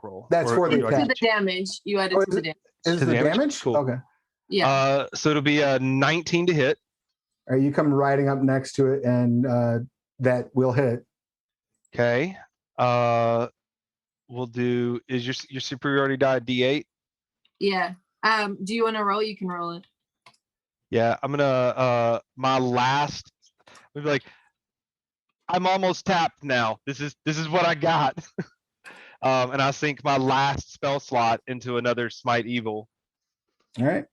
roll? That's Or for the do I To attack. the damage. You add it Oh, to the damage. Is To the damage? damage? Cool. Okay. Yeah. So it'll be a 19 to hit. All right, you come riding up next to it and that will hit. Okay. We'll do. Is your superiority die D8? Yeah. Do you want to roll? You can roll it. Yeah, I'm gonna my last. We'll be like, I'm almost tapped now. This is what I got. And I sink my last spell slot into another smite evil. All right.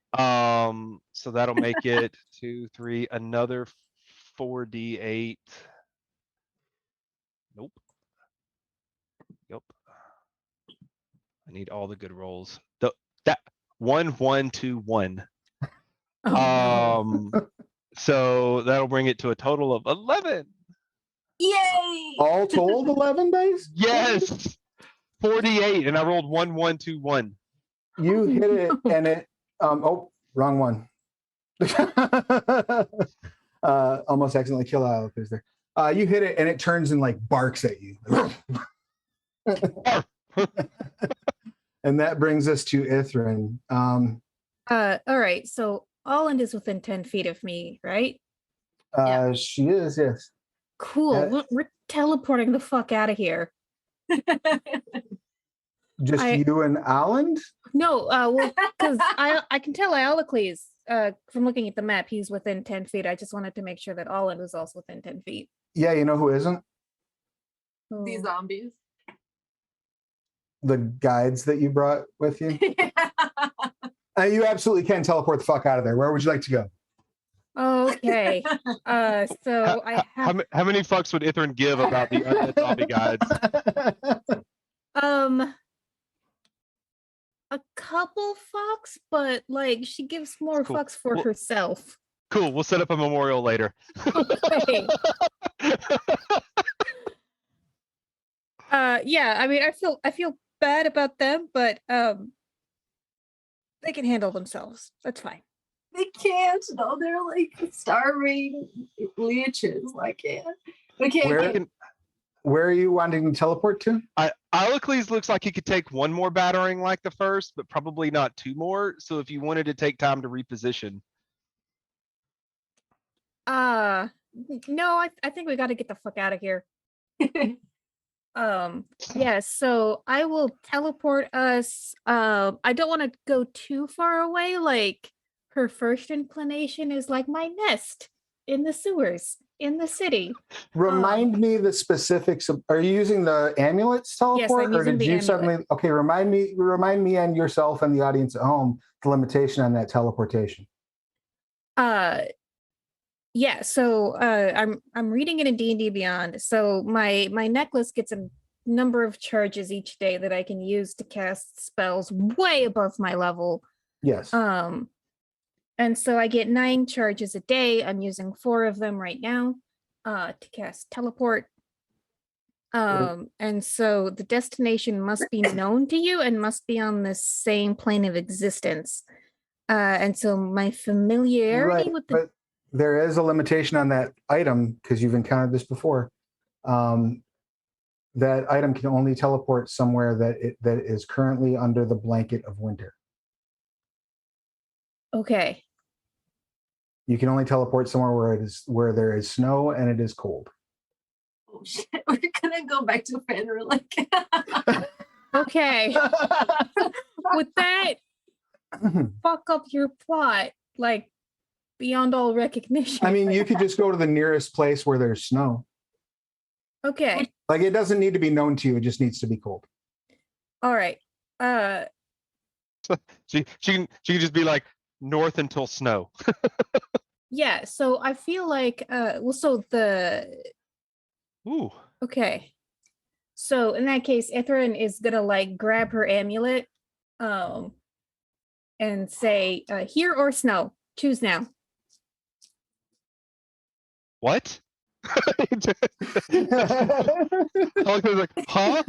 So that'll make it 2, 3, another 4d8. Nope. Yep. I need all the good rolls. That 1, 1, 2, 1. Oh, no. So that'll bring it to a total of 11. Yay! All told 11 dice? Yes. 48, and I rolled 1, 1, 2, 1. You hit it and it oh, wrong one. Almost accidentally kill Alipes there. You hit it and it turns and like barks at you. And that brings us to Ithrin. All right. So Holland is within 10 feet of me, right? She is, yes. Cool. We're teleporting the fuck out of here. Just you and Alan? No, well, because I can tell Iolocles, from looking at the map, he's within 10 feet. I just wanted to make sure that Holland was also within 10 feet. Yeah, you know who isn't? These Oh. zombies. The guides that you brought with you. You absolutely can teleport the fuck out of there. Where would you like to go? Okay. So I have How many fucks would Ithrin give about the undead zombie guides? a couple fucks, but like she gives more Cool. fucks for Well- herself. Cool. We'll set up a memorial later. Okay. Yeah, I mean, I feel bad about them, but they can handle themselves. That's fine. They can't. No, they're like starving leeches. I can't. We can't. Where are you wanting to teleport to? Iolocles looks like he could take one more battering like the first, but probably not two more. So if you wanted to take time to reposition. No, I think we got to get the fuck out of here. Yeah, so I will teleport us. I don't want to go too far away. Like her first inclination is like my nest in the sewers in the city. Remind me the specifics of, are you using the amulets teleport? I'm using the amulet. Suddenly remind me and yourself and the audience at home the limitation on that teleportation. Yeah, so I'm reading it in D&D Beyond. So my necklace gets a number of charges each day that I can use to cast spells way above my level. Yes. And so I get 9 charges a day. I'm using 4 of them right now to cast teleport. And so the destination must be known to you and must be on the same plane of existence. And so my familiarity with the... But there is a limitation on that item because you've encountered this before. That item can only teleport somewhere that is currently under the blanket of winter. Okay. You can only teleport somewhere where there is snow and it is cold. Oh shit! We're gonna go back to Fantastical. Okay. With that, fuck up your plot, like beyond all recognition. I mean, you could just go to the nearest place where there's snow. Okay. Like it doesn't need to be known to you; it just needs to be cold. All right. She can just be like north until snow. Yeah. So I feel like Ooh. Okay. So in that case, Ithrin is gonna like grab her amulet, and say, "Here or snow, choose now." What? I was like, huh?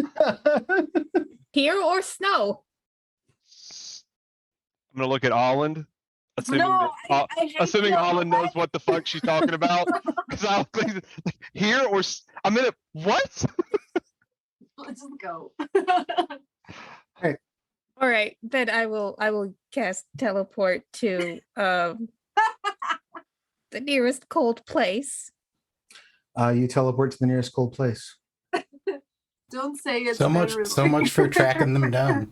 Here or snow. I'm gonna look at Holland, assuming No, that, I hate assuming you. Holland knows what the fuck she's talking about. Because I was thinking, here or I'm gonna what? Let's just go. All right, then I will cast teleport to the nearest cold place. You teleport to the nearest cold place. Don't say it's So much for tracking them down.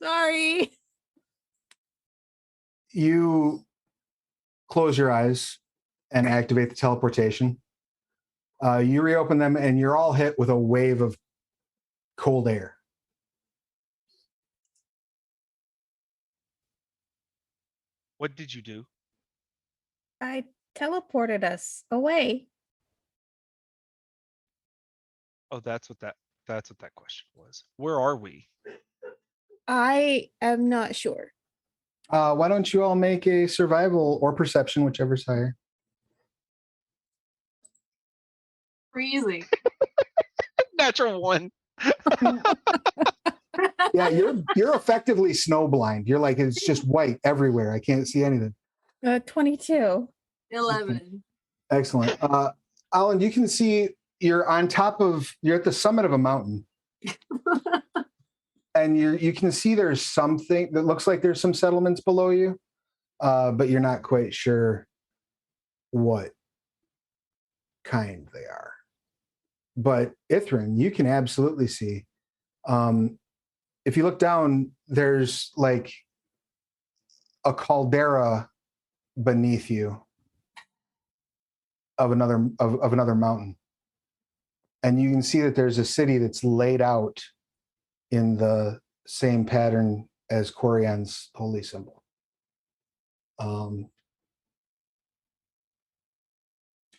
Sorry. You close your eyes and activate the teleportation. You reopen them and you're all hit with a wave of cold air. What did you do? I teleported us away. Oh, that's what that question was. Where are we? I am not sure. Why don't you all make a survival or perception, whichever's higher? Freezing. Natural 1. Yeah, you're effectively snowblind. You're like, it's just white everywhere. I can't see anything. 22. 11. Excellent. Alan, you can see you're on top of, you're at the summit of a mountain. And you can see there's something that looks like there's some settlements below you, but you're not quite sure what kind they are. But Ithrin, you can absolutely see. If you look down, there's like a caldera beneath you of another mountain, and you can see that there's a city that's laid out in the same pattern as Corian's holy symbol.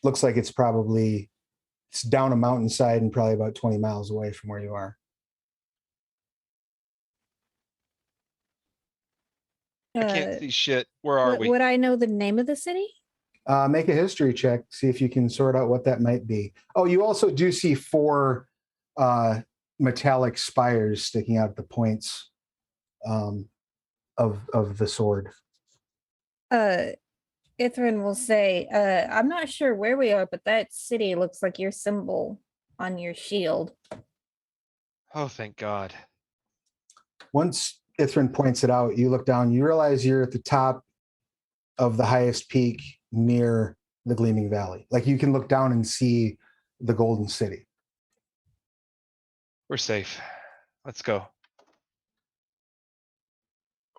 Looks like it's down a mountainside and probably about 20 miles away from where you are. I can't see shit. Where are we? Would I know the name of the city? Make a history check, see if you can sort out what that might be. Oh, you also do see 4 metallic spires sticking out at the points of the sword. Ithrin will say, I'm not sure where we are, but that city looks like your symbol on your shield. Oh, thank God. Once Ithrin points it out, you look down, you realize you're at the top of the highest peak near the Gleaming Valley. Like you can look down and see the Golden City. We're safe. Let's go.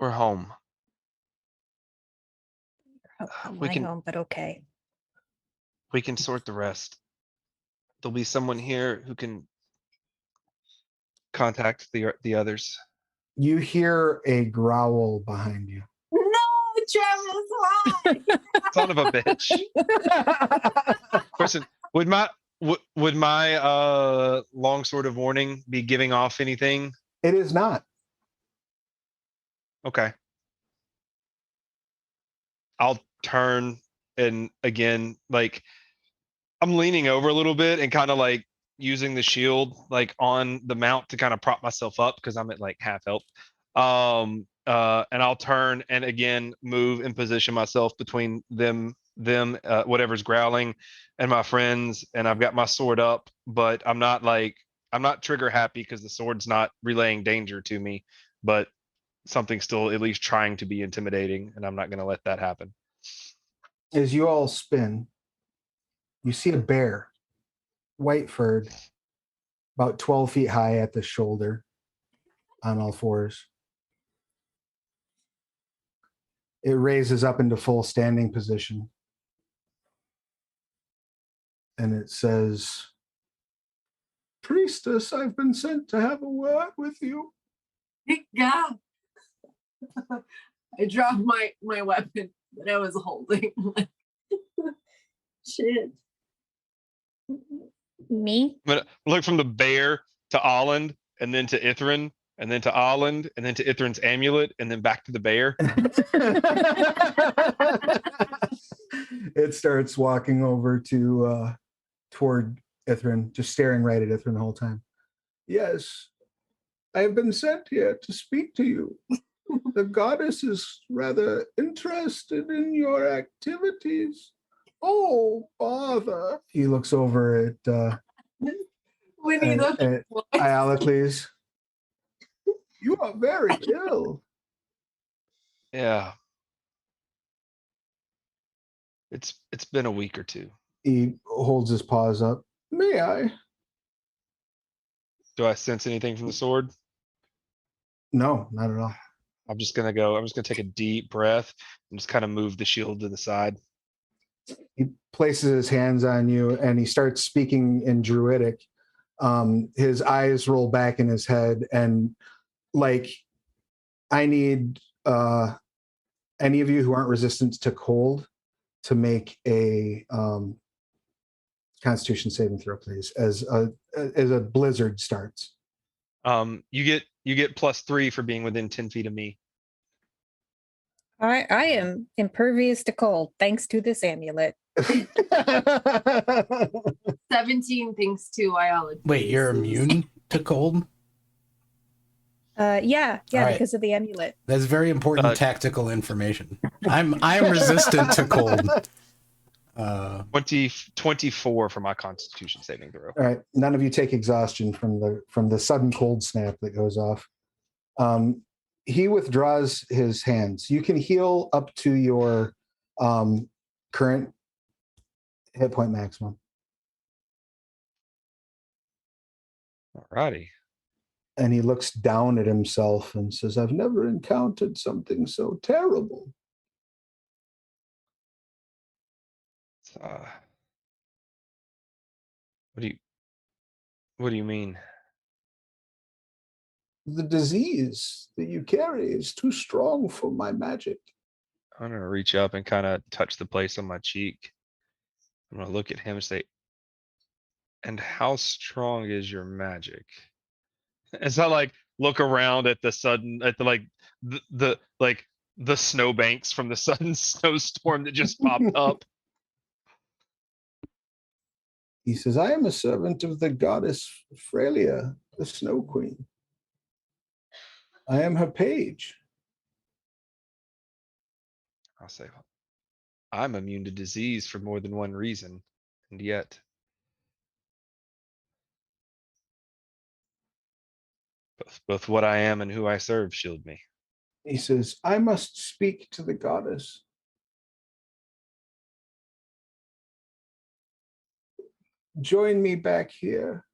We're home. We My can- home, but okay. We can sort the rest. There'll be someone here who can contact the others. You hear a growl behind you. No, Travis, why? Son of a bitch. Question: Would my long sword of warning be giving off anything? It is not. Okay. I'll turn and again, like I'm leaning over a little bit and kind of like using the shield like on the mount to kind of prop myself up because I'm at like half health. And I'll turn and again move and position myself between them, whatever's growling, and my friends. And I've got my sword up, but I'm not trigger happy because the sword's not relaying danger to me, but something's still at least trying to be intimidating, and I'm not going to let that happen. As you all spin, you see a bear, white furred, about 12 feet high at the shoulder, on all fours. It raises up into full standing position. And it says, "Priestess, I've been sent to have a word with you." Thank God. I dropped my weapon that I was holding. Shit. Me? But look from the bear to Olland, and then to Ithrin, and then to Olland, and then to Ithrin's amulet, and then back to the bear. It starts walking over to toward Ithrin, just staring right at Ithrin the whole time. "Yes, I have been sent here to speak to you. The goddess is rather interested in your activities." "Oh, bother." He looks over at Winnie the Iolocles. "You are very ill." Yeah. It's been a week or two. He holds his paws up. "May I?" Do I sense anything from the sword? No, not at all. I'm just gonna take a deep breath and just kind of move the shield to the side. He places his hands on you and he starts speaking in Druidic. His eyes roll back in his head, and like, I need any of you who aren't resistant to cold to make a Constitution saving throw, please, as a blizzard starts. You get +3 for being within 10 feet of me. I am impervious to cold thanks to this amulet. 17 thanks to Iology. Wait, you're immune to cold? Yeah, All right. because of the amulet. That's very important tactical information. I'm resistant to cold. 24 for my Constitution saving throw. All right. None of you take exhaustion from the sudden cold snap that goes off. He withdraws his hands. You can heal up to your current hit point maximum. Alrighty. And he looks down at himself and says, I've never encountered something so terrible. What do you mean? The disease that you carry is too strong for my magic. I'm gonna reach up and kind of touch the place on my cheek. I'm gonna look at him and say, and how strong is your magic? It's not like look around at the sudden at the snowbanks from the sudden snowstorm that just popped up. He says, I am a servant of the goddess Frelia, the Snow Queen. I am her page. I'll say, I'm immune to disease for more than one reason, and yet both what I am and who I serve shield me. He says, I must speak to the goddess. Join me back here.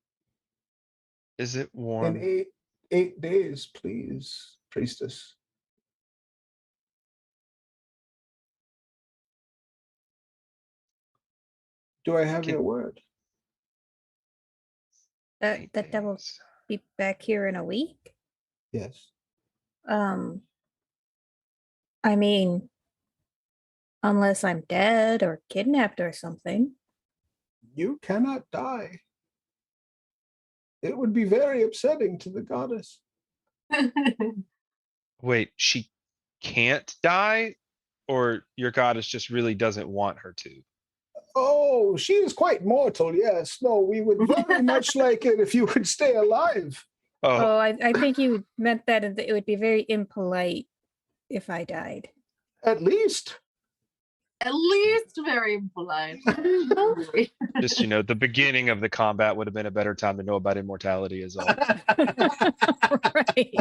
Is it warm? In 8 days, please, priestess. Do I have your word? That will be back here in a week. Yes. I mean, unless I'm dead or kidnapped or something. You cannot die. It would be very upsetting to the goddess. Wait, she can't die? Or your goddess just really doesn't want her to? Oh, she is quite mortal, yes. No, we would very much like it if you would stay alive. Oh, I think you meant that it would be very impolite if I died. At least. At least very polite. Just, the beginning of the combat would have been a better time to know about immortality is all. Right.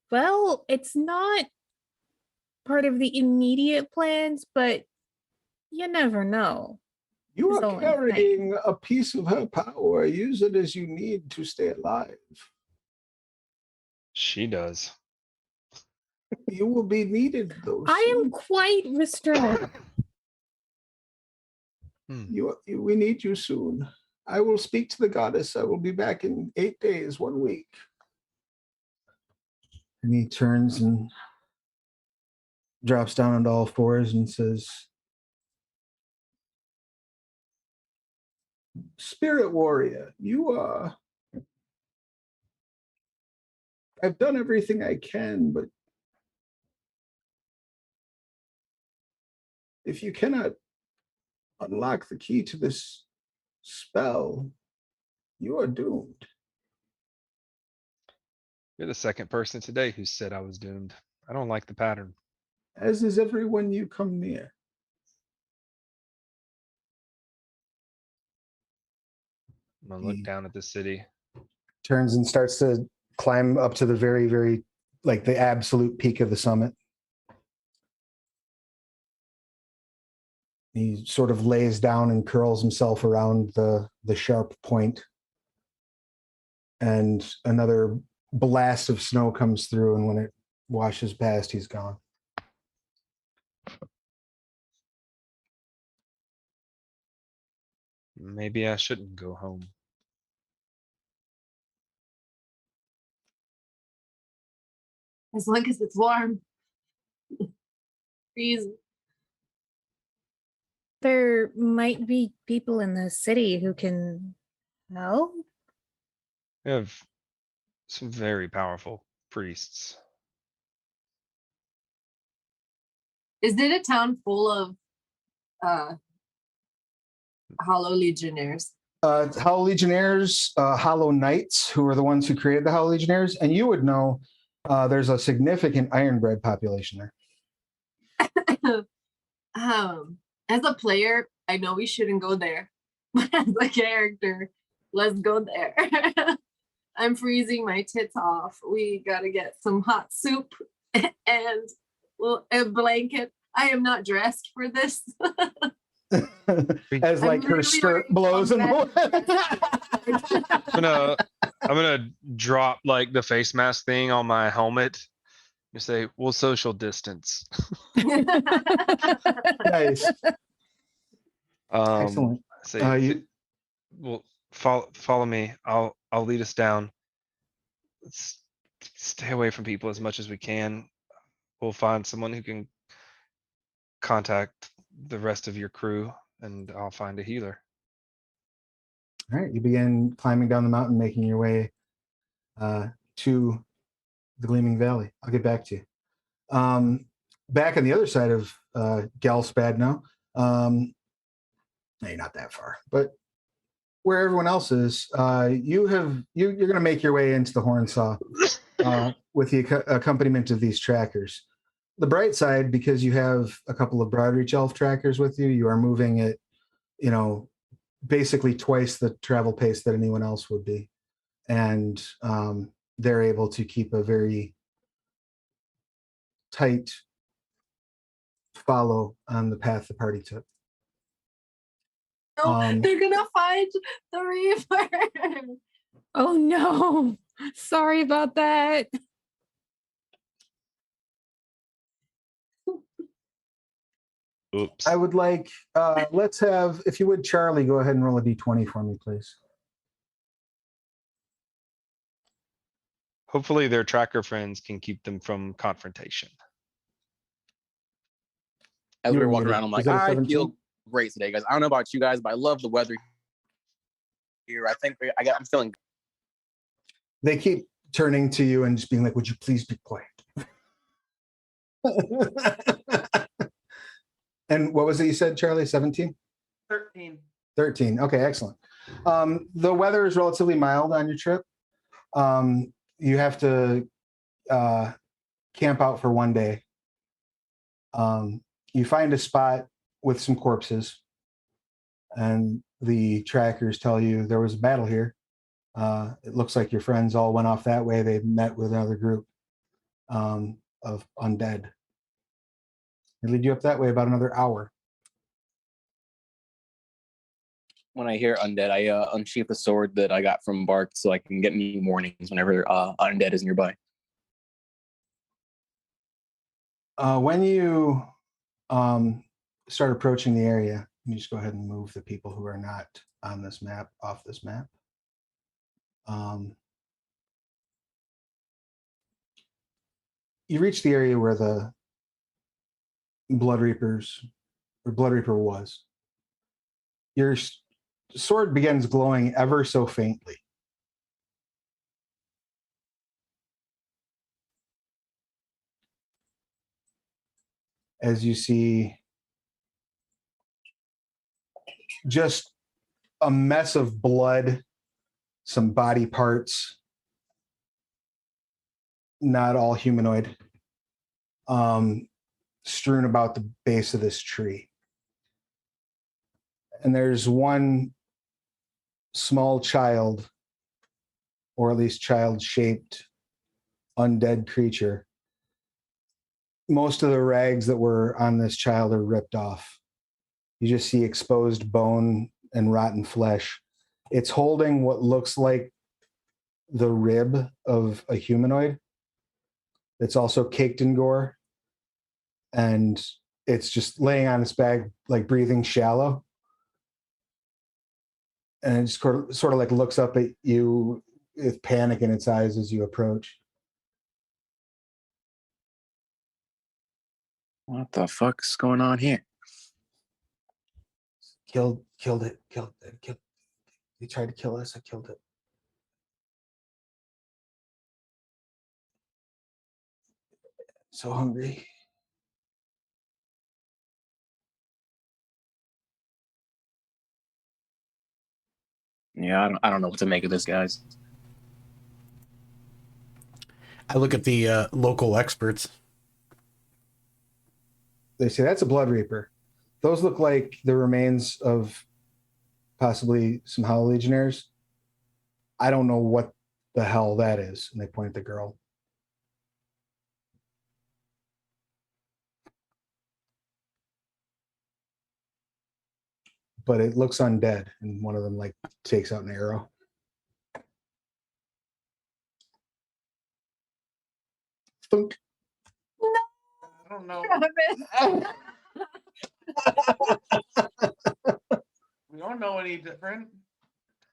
Well, it's not part of the immediate plans, but you never know. You That's are all I'm saying. carrying a piece of her power. Use it as you need to stay alive. She does. You will be needed, though. I am quite restrained. We need you soon. I will speak to the goddess. I will be back in 8 days, 1 week. And he turns and drops down onto all fours and says, Spirit warrior, you are. I've done everything I can, but if you cannot unlock the key to this spell, you are doomed. You're the second person today who said I was doomed. I don't like the pattern. As is everyone you come near. I'm gonna look down at the city. Turns and starts to climb up to the very, very, like the absolute peak of the summit. He sort of lays down and curls himself around the sharp point. And another blast of snow comes through, and when it washes past, he's gone. Maybe I shouldn't go home. As long as it's warm. Freezing. There might be people in the city who can help. We have some very powerful priests. Is it a town full of Hollow Legionnaires? Hollow Legionnaires, Hollow Knights, who are the ones who created the Hollow Legionnaires, and you would know there's a significant Ironbred population there. As a player, I know we shouldn't go there, but as a character, let's go there. I'm freezing my tits off. We gotta get some hot soup and a blanket. I am not dressed for this. As like her really skirt wearing blows in combat the I'm gonna drop like the face mask thing on my helmet. You say, we'll social distance. Nice. Excellent. Say, well, follow me. I'll lead us down. Let's stay away from people as much as we can. We'll find someone who can contact the rest of your crew, and I'll find a healer. All right, you begin climbing down the mountain, making your way to the Gleaming Valley. I'll get back to you. Back on the other side of Galspadno, no, you're not that far, but where everyone else is, you're going to make your way into the Hornsaw with the accompaniment of these trackers. The bright side, because you have a couple of Broadreach elf trackers with you, you are moving at, basically twice the travel pace that anyone else would be. And they're able to keep a very tight follow on the path the party took. No, they're gonna find the Reaper. Oh no. Sorry about that. Oops. I would like, let's have, if you would, Charlie, go ahead and roll a d20 for me, please. Hopefully their tracker friends can keep them from confrontation. As we You're were walking muted. around, I'm like, Is that a I 17? feel great today, guys. I don't know about you guys, but I love the weather here. I think I'm feeling. They keep turning to you and just being like, would you please be quiet? And what was it you said, Charlie? 17? 13. 13. Okay, excellent. The weather is relatively mild on your trip. You have to camp out for one day. You find a spot with some corpses, and the trackers tell you there was a battle here. It looks like your friends all went off that way. They met with another group of undead. They lead you up that way about another hour. When I hear undead, I unsheath the sword that I got from Bark so I can get any warnings whenever undead is nearby. When you start approaching the area, you just go ahead and move the people who are not on this map off this map. You reach the area where the Blood Reaper was. Your sword begins glowing ever so faintly. As you see just a mess of blood, some body parts, not all humanoid, strewn about the base of this tree. And there's one small child, or at least child-shaped undead creature. Most of the rags that were on this child are ripped off. You just see exposed bone and rotten flesh. It's holding what looks like the rib of a humanoid. It's also caked in gore. And it's just laying on its back, like breathing shallow. And it just sort of like looks up at you with panic in its eyes as you approach. What the fuck's going on here? Killed it. They tried to kill us. I killed it. So hungry. Yeah, I don't know what to make of this, guys. I look at the local experts. They say that's a Blood Reaper. Those look like the remains of possibly some Hollow Legionnaires. I don't know what the hell that is. And they point at the girl. But it looks undead, and one of them like takes out an arrow. Thunk. I don't know. We don't know any different.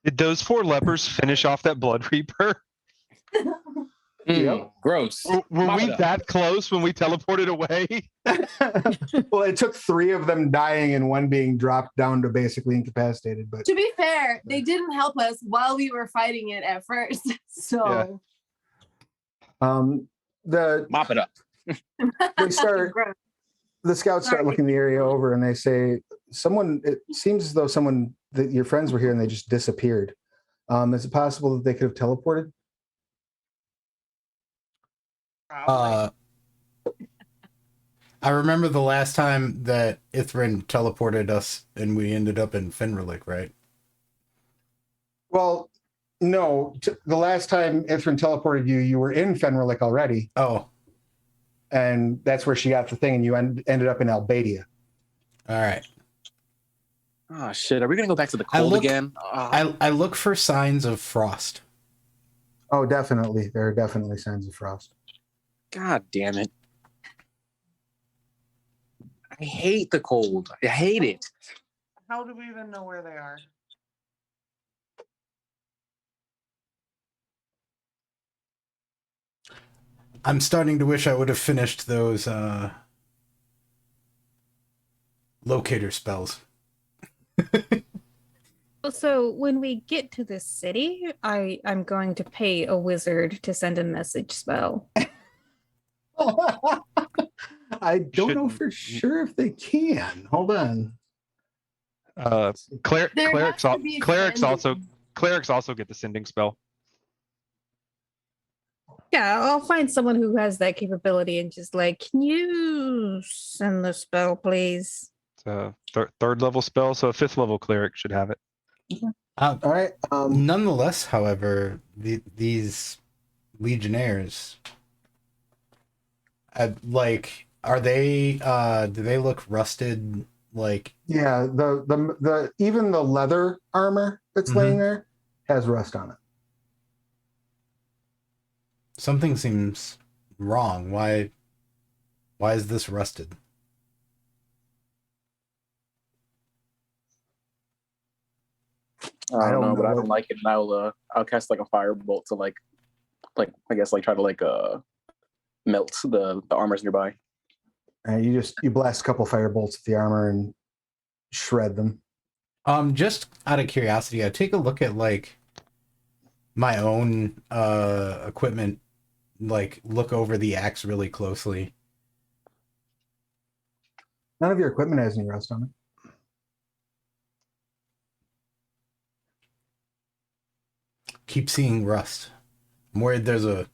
Did those 4 lepers finish off that blood reaper? Yep. Gross. Were Mop we it up. that close when we teleported away? Well, it took 3 of them dying and 1 being dropped down to basically incapacitated. But To be fair, they didn't help us while we were fighting it at first. So the Mop it up. they start. Gross. The scouts start Sorry. looking the area over, and they say, "Someone." It seems as though someone that your friends were here and they just disappeared. Is it possible that they could have teleported? Probably. I remember the last time that Ithrin teleported us and we ended up in Fenrilik, right? Well, no. The last time Ithrin teleported you, you were in Fenrilik already, Oh, and that's where she got the thing, and you ended up in Albadia. all right. Oh shit! Are we gonna go back to the I cold look- again? I look for signs of frost. Oh, definitely. There are definitely signs of frost. God damn it! I hate the cold. I hate it. How do we even know where they are? I'm starting to wish I would have finished those locator spells. So when we get to the city, I'm going to pay a wizard to send a message spell. I don't know Shouldn't- for sure if they can. Hold on. Cler- There clerics, has to be clerics also sending. clerics also get the sending spell. Yeah, I'll find someone who has that capability and just like, can you send the spell, please? It's a 3rd level spell, so a 5th level cleric should have it. All right. Nonetheless, however, these legionnaires, like, are they? Do they look rusted? Like, Yeah, the even the leather armor that's laying there has rust on it. something seems wrong. Why is this rusted? I don't know, but I what- don't like it. And I'll cast like a firebolt to like I guess like try to like melt the armors nearby. And you blast a couple firebolts at the armor and shred them. Just out of curiosity, I take a look at like my own equipment, like look over the axe really closely. None of your equipment has any rust on it. Keep seeing rust. I'm worried there's a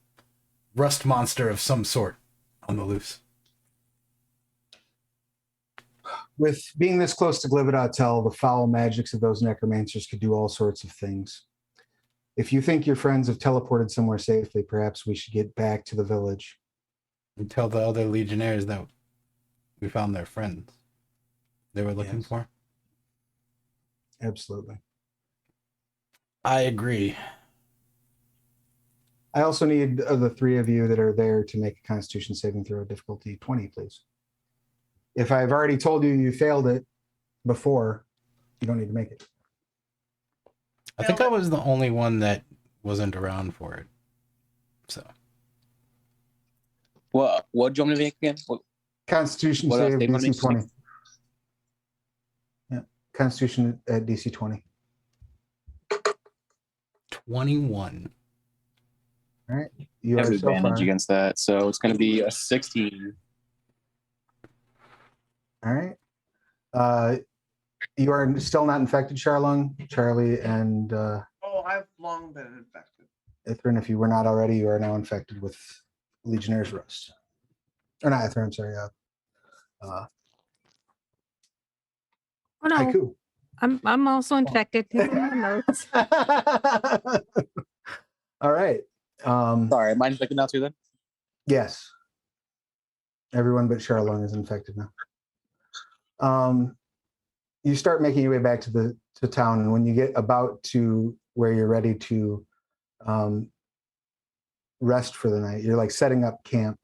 rust monster of some sort on the loose. With being this close to Glividatel, the foul magics of those necromancers could do all sorts of things. If you think your friends have teleported somewhere safely, perhaps we should get back to the village. And tell the other legionnaires that we found their friends they were looking Yes. for. Absolutely. I agree. I also need the 3 of you that are there to make a Constitution saving throw difficulty 20, please. If I've already told you you failed it before, you don't need to make it. I think I was the only one that wasn't around for it. So What do you want me to make again? Constitution What else save did you want me DC to 20. Yeah, Constitution at DC 20. 21. All right, you Has are so advantage far. against that, so it's going to be a 16. All right. You are still not infected, Charlung, Charlie, and Oh, I've long been infected. Ithrin. If you were not already, you are now infected with Legionnaire's Rust. Or not Ithrin, I'm sorry. Oh no, Haiku. I'm also infected. It's in my notes. All right. Sorry, am I infected now too then? Yes. Everyone but Charlone is infected now. You start making your way back to town, and when you get about to where you're ready to rest for the night, you're like setting up camp.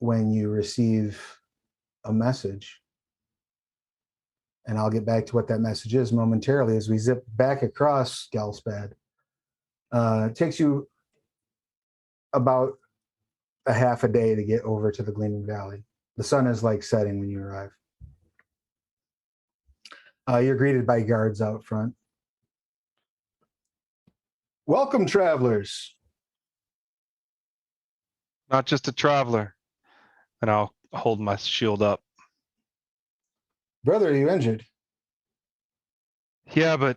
When you receive a message, and I'll get back to what that message is momentarily as we zip back across Galspad. It takes you about a half a day to get over to the Gleaming Valley. The sun is like setting when you arrive. You're greeted by guards out front. Welcome, travelers. Not just a traveler. And I'll hold my shield up. Brother, are you injured? Yeah, but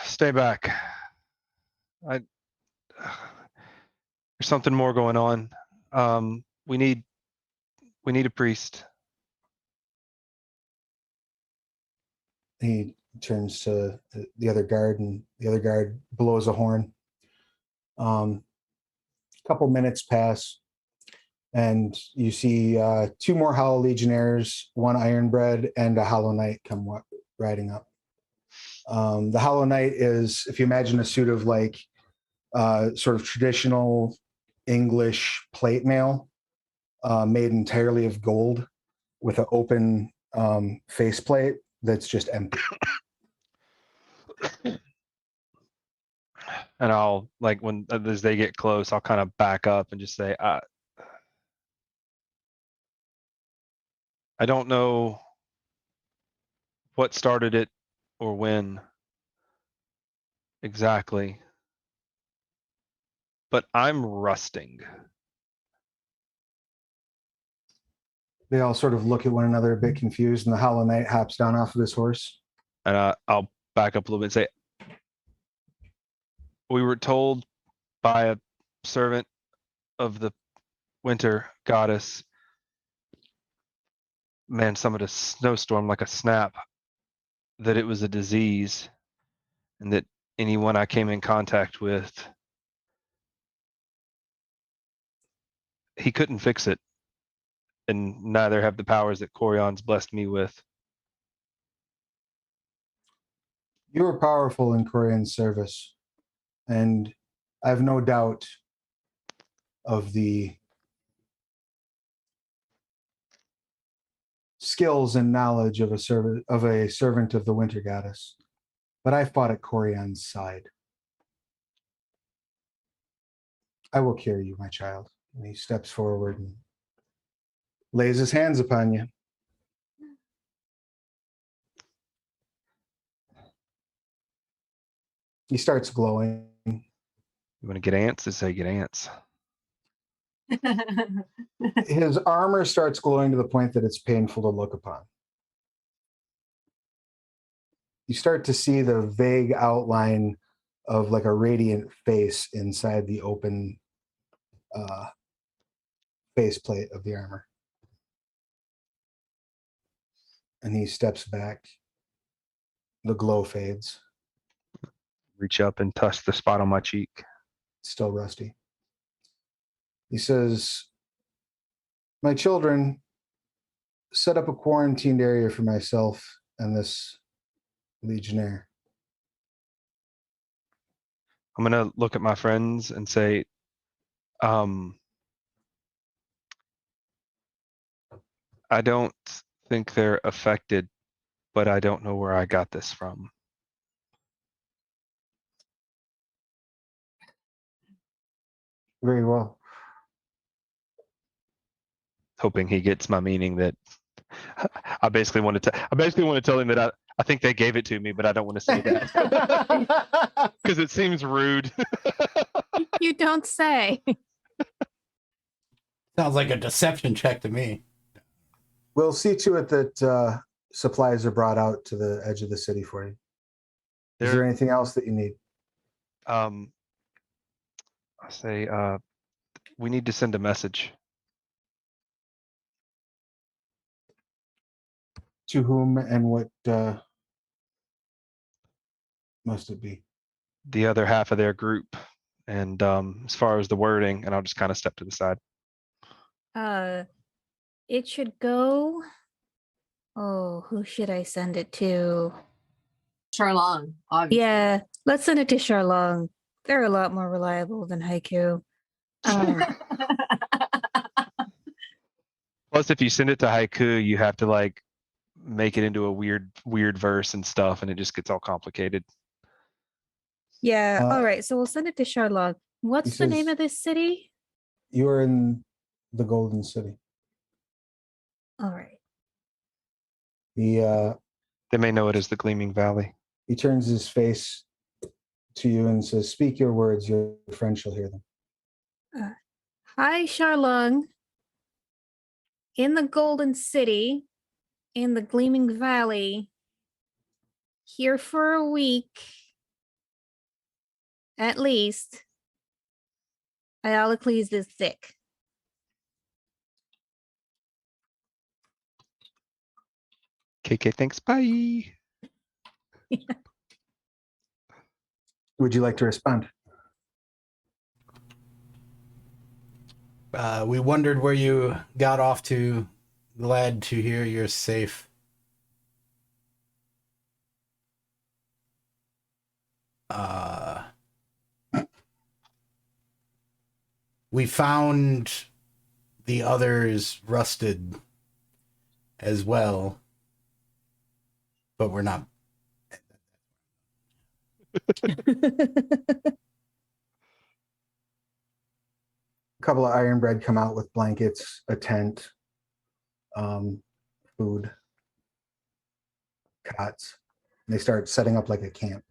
stay back. There's something more going on. We need a priest. He turns to the other guard, and the other guard blows a horn. A couple minutes pass, and you see two more Hollow Legionnaires, one Ironbred, and a Hollow Knight come riding up. The Hollow Knight is, if you imagine a suit of like sort of traditional English plate mail, made entirely of gold, with an open faceplate that's just empty. And I'll like as they get close, I'll kind of back up and just say, I don't know what started it or when exactly, but I'm rusting. They all sort of look at one another a bit confused, and the Hollow Knight hops down off of his horse. And I'll back up a little bit and say, we were told by a servant of the winter goddess, man, summoned a snowstorm like a snap, that it was a disease, and that anyone I came in contact with, he couldn't fix it, and neither have the powers that Corion's blessed me with. You were powerful in Korean's service, and I have no doubt of the skills and knowledge of a servant of the winter goddess. But I fought at Corion's side. I will cure you, my child. And he steps forward and lays his hands upon you. He starts glowing. You want to get ants? This is how you get ants. His armor starts glowing to the point that it's painful to look upon. You start to see the vague outline of like a radiant face inside the open faceplate of the armor. And he steps back. The glow fades. Reach up and touch the spot on my cheek. Still rusty. He says, my children, set up a quarantined area for myself and this legionnaire. I'm gonna look at my friends and say, I don't think they're affected, but I don't know where I got this from. Very well. Hoping he gets my meaning that I basically want to tell him that I think they gave it to me, but I don't want to say that because it seems rude. You don't say. Sounds like a deception check to me. We'll see to it that supplies are brought out to the edge of the city for you. Is there anything else that you need? I say we need to send a message. To whom and what must it be? The other half of their group. And as far as the wording, and I'll just kind of step to the side. It should go. Oh, who should I send it to? Charlong, obviously. Yeah, let's send it to Charlong. They're a lot more reliable than Haiku. Plus, if you send it to Haiku, you have to like make it into a weird verse and stuff, and it just gets all complicated. Yeah, Uh, all right. So we'll send it to Charlong. What's the name says- of this city? You are in the Golden City. All right. They may know it as the Gleaming Valley. He turns his face to you and says, "Speak your words. Your friend shall hear them." Hi, Charlong. In the Golden City, in the Gleaming Valley, here for a week, at least. Iolocles is sick. KK, thanks. Bye. Would you like to respond? We wondered where you got off to. Glad to hear you're safe. We found the others rusted as well, but we're not. A couple of Ironbred come out with blankets, a tent, food, cots. And they start setting up like a camp.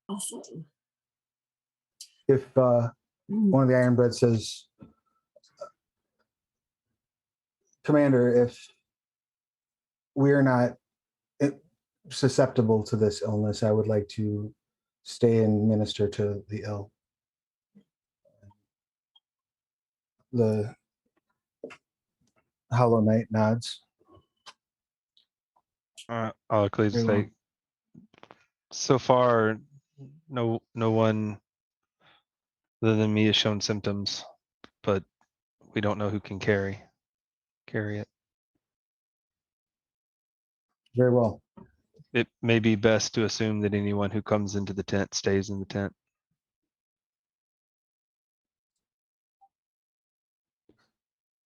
Awesome. If one of the Ironbred says, "Commander, if we're not susceptible to this illness, I would like to stay and minister to the ill." The Hollow Knight nods. I'll clearly Very say, well. so far, no one other than me has shown symptoms, but we don't know who can carry it. Very well. It may be best to assume that anyone who comes into the tent stays in the tent.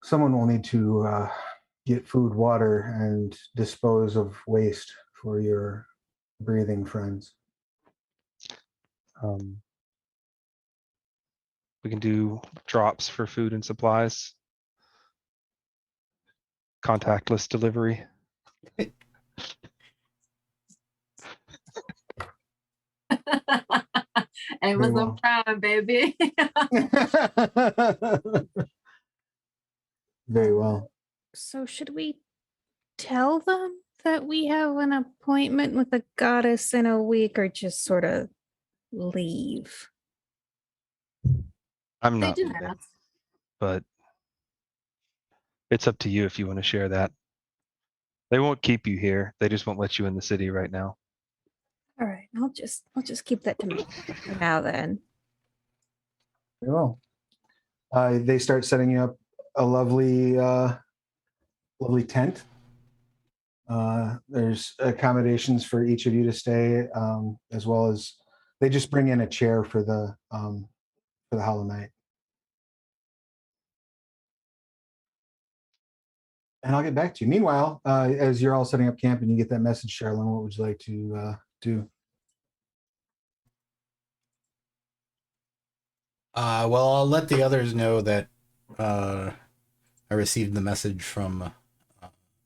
Someone will need to get food, water, and dispose of waste for your breathing friends. We can do drops for food and supplies. Contactless delivery. Amazon well. Prime, baby. Very well. So should we tell them that we have an appointment with the goddess in a week, or just sort of leave? I'm They not didn't leaving, ask. but it's up to you if you want to share that. They won't keep you here. They just won't let you in the city right now. All right, I'll just keep that to myself for now then. Very well. They start setting you up a lovely tent. There's accommodations for each of you to stay, as well as they just bring in a chair for the Hollow Knight. And I'll get back to you. Meanwhile, as you're all setting up camp and you get that message, Charlene, what would you like to do? Well, I'll let the others know that I received the message from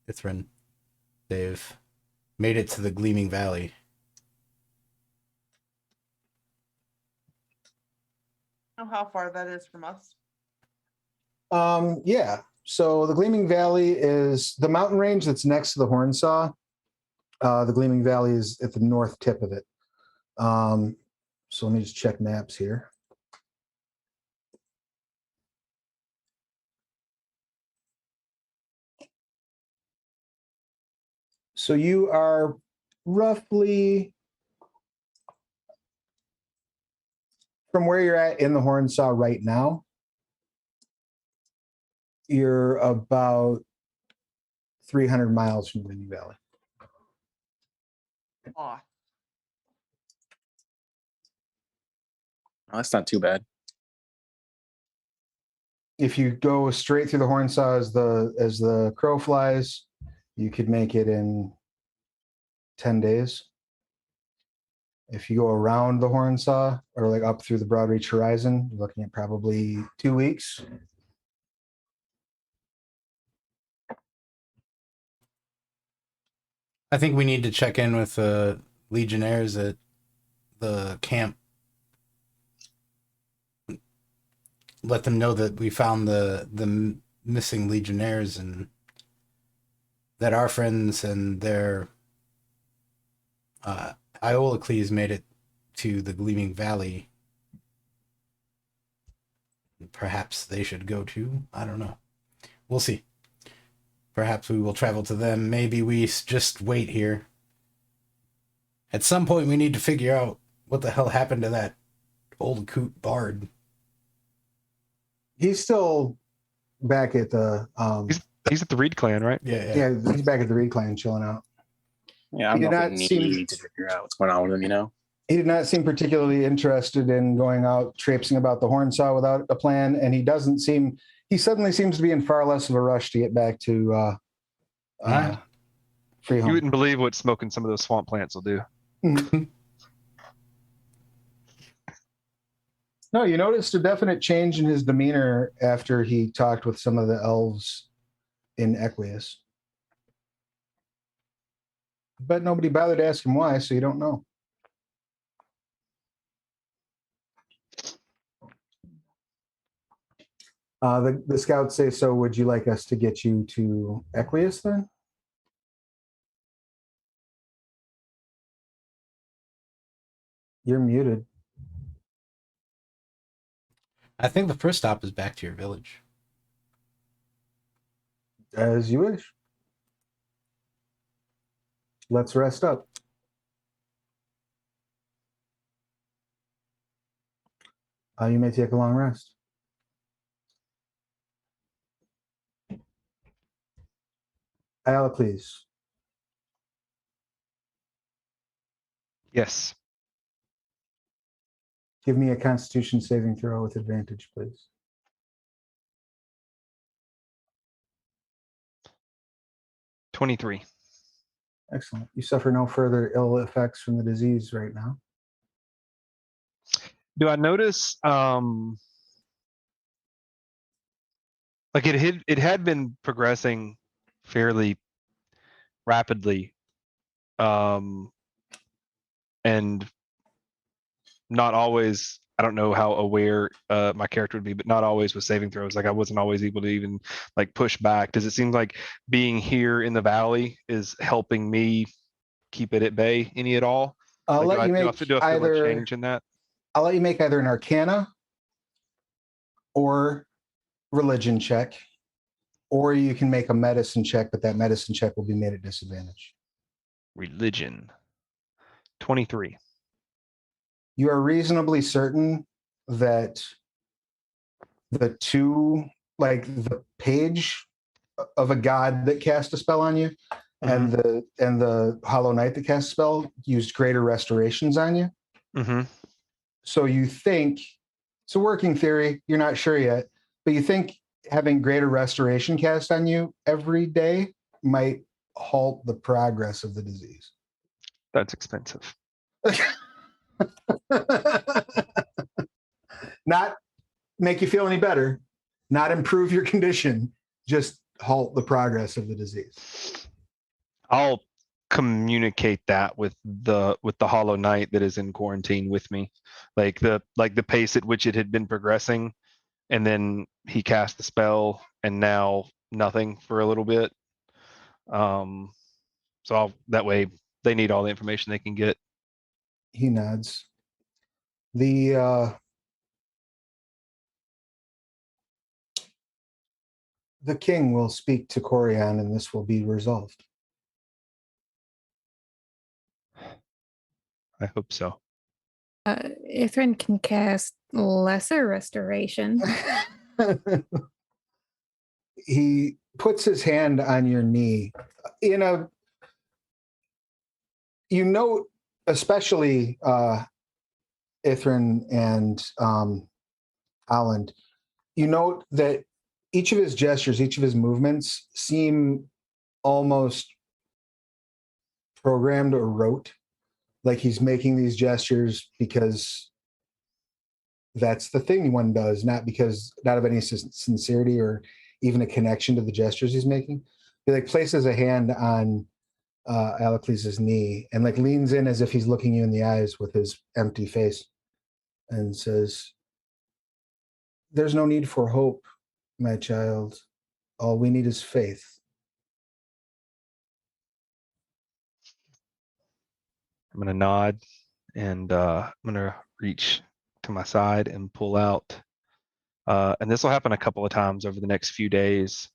Ithrin. They've made it to the Gleaming Valley. Know how far that is from us? Yeah. So the Gleaming Valley is the mountain range that's next to the Hornsaw. The Gleaming Valley is at the north tip of it. So let me just check maps here. So you are roughly from where you're at in the horn saw right now. You're about 300 miles from Windy Valley. Aw, Oh, that's not too bad. If you go straight through the horn saw as the crow flies, you could make it in 10 days. If you go around the horn saw or like up through the Broadreach horizon, you're looking at probably 2 weeks. I think we need to check in with the Legionnaires at the camp. Let them know that we found the missing Legionnaires and that our friends and their Iolocles made it to the Gleaming Valley. Perhaps they should go too. I don't know. We'll see. Perhaps we will travel to them. Maybe we just wait here. At some point, we need to figure out what the hell happened to that old coot bard. He's still back at the He's at the Reed clan, right? yeah, he's back at the Reed clan chilling out. Yeah, I He don't did know if not we seem- need to figure out what's going on with him, you know? He did not seem particularly interested in going out traipsing about the horn saw without a plan, and he suddenly seems to be in far less of a rush to get back to Alright. free You home. wouldn't believe what smoking some of those swamp plants will do. No, you noticed a definite change in his demeanor after he talked with some of the elves in Equius. But nobody bothered to ask him why, so you don't know. The scouts say, so would you like us to get you to Equius then? You're muted. I think the first stop is back to your village. As you wish. Let's rest up. You may take a long rest. Ayala, please. Yes. Give me a Constitution saving throw with advantage, please. 23. Excellent. You suffer no further ill effects from the disease right now. Do I notice like it had been progressing fairly rapidly, and not always, I don't know how aware my character would be, but not always with saving throws. Like I wasn't always able to even like push back. Does it seem like being here in the valley is helping me keep it at bay any at all? I'll Like, let you do I make feel a either. change in that? I'll let you make either an Arcana or religion check, or you can make a medicine check, but that medicine check will be made at disadvantage. Religion. 23. You are reasonably certain that the two, like the page of a god that cast a spell on you and the Hollow Knight that cast a spell used greater restorations on you. Mm-hmm. So you think it's a working theory, you're not sure yet, but you think having greater restoration cast on you every day might halt the progress of the disease. That's expensive. Not make you feel any better, not improve your condition, just halt the progress of the disease. I'll communicate that with the Hollow Knight that is in quarantine with me, like the pace at which it had been progressing, and then he cast the spell and now nothing for a little bit. So that way they need all the information they can get. He nods. The king will speak to Corian and this will be resolved. I hope so. Ithrin can cast lesser restoration. He puts his hand on your knee in a, you know, especially Ithrin and Holland, you note that each of his gestures, each of his movements seem almost programmed or rote. Like he's making these gestures because that's the thing one does, not out of any sincerity or even a connection to the gestures he's making. He like places a hand on Alacles's knee and like leans in as if he's looking you in the eyes with his empty face and says, "There's no need for hope, my child. All we need is faith." I'm gonna nod and I'm gonna reach to my side and pull out. And this will happen a couple of times over the next few days.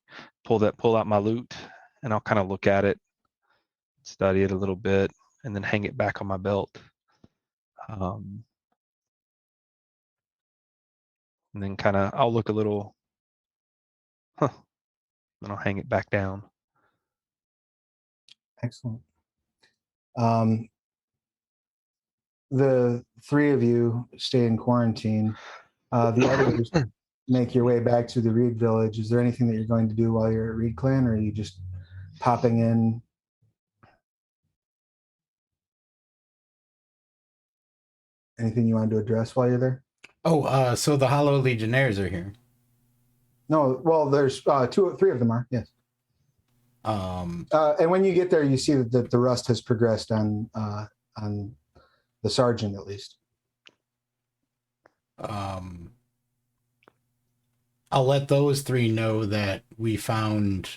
Pull out my loot, and I'll kind of look at it, study it a little bit, and then hang it back on my belt. And then I'll look a little, then I'll hang it back down. Excellent. The three of you stay in quarantine. The others make your way back to the Reed Village. Is there anything that you're going to do while you're at Reed Clan, or are you just popping in? Anything you want to address while you're there? Oh, so the Hollow Legionnaires are here. No, well, there's three of them are, yes. And when you get there, you see that the rust has progressed on the sergeant, at least. I'll let those three know that we found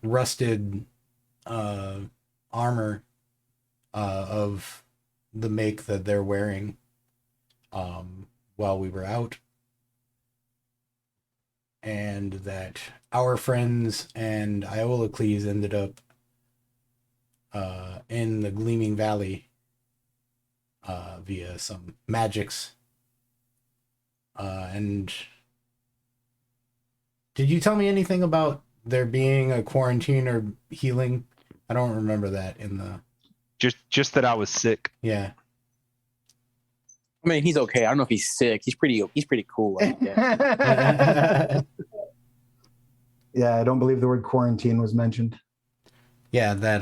rusted armor of the make that they're wearing while we were out, and that our friends and Iolacles ended up in the Gleaming Valley via some magics. And did you tell me anything about there being a quarantine or healing? I don't remember that in the... Just that I was sick. Yeah. I mean, he's okay. I don't know if he's sick. He's pretty cool. I guess. Yeah, I don't believe the word quarantine was mentioned. Yeah, that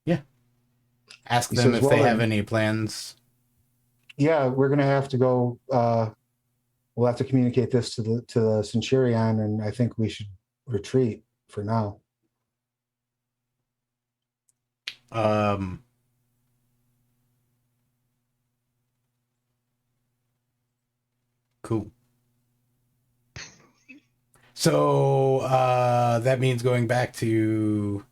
yeah. Ask He them says, if they "Well, have then, any plans." yeah, we're gonna have to go. We'll have to communicate this to the Centurion, and I think we should retreat for now." Cool. So that means going back to...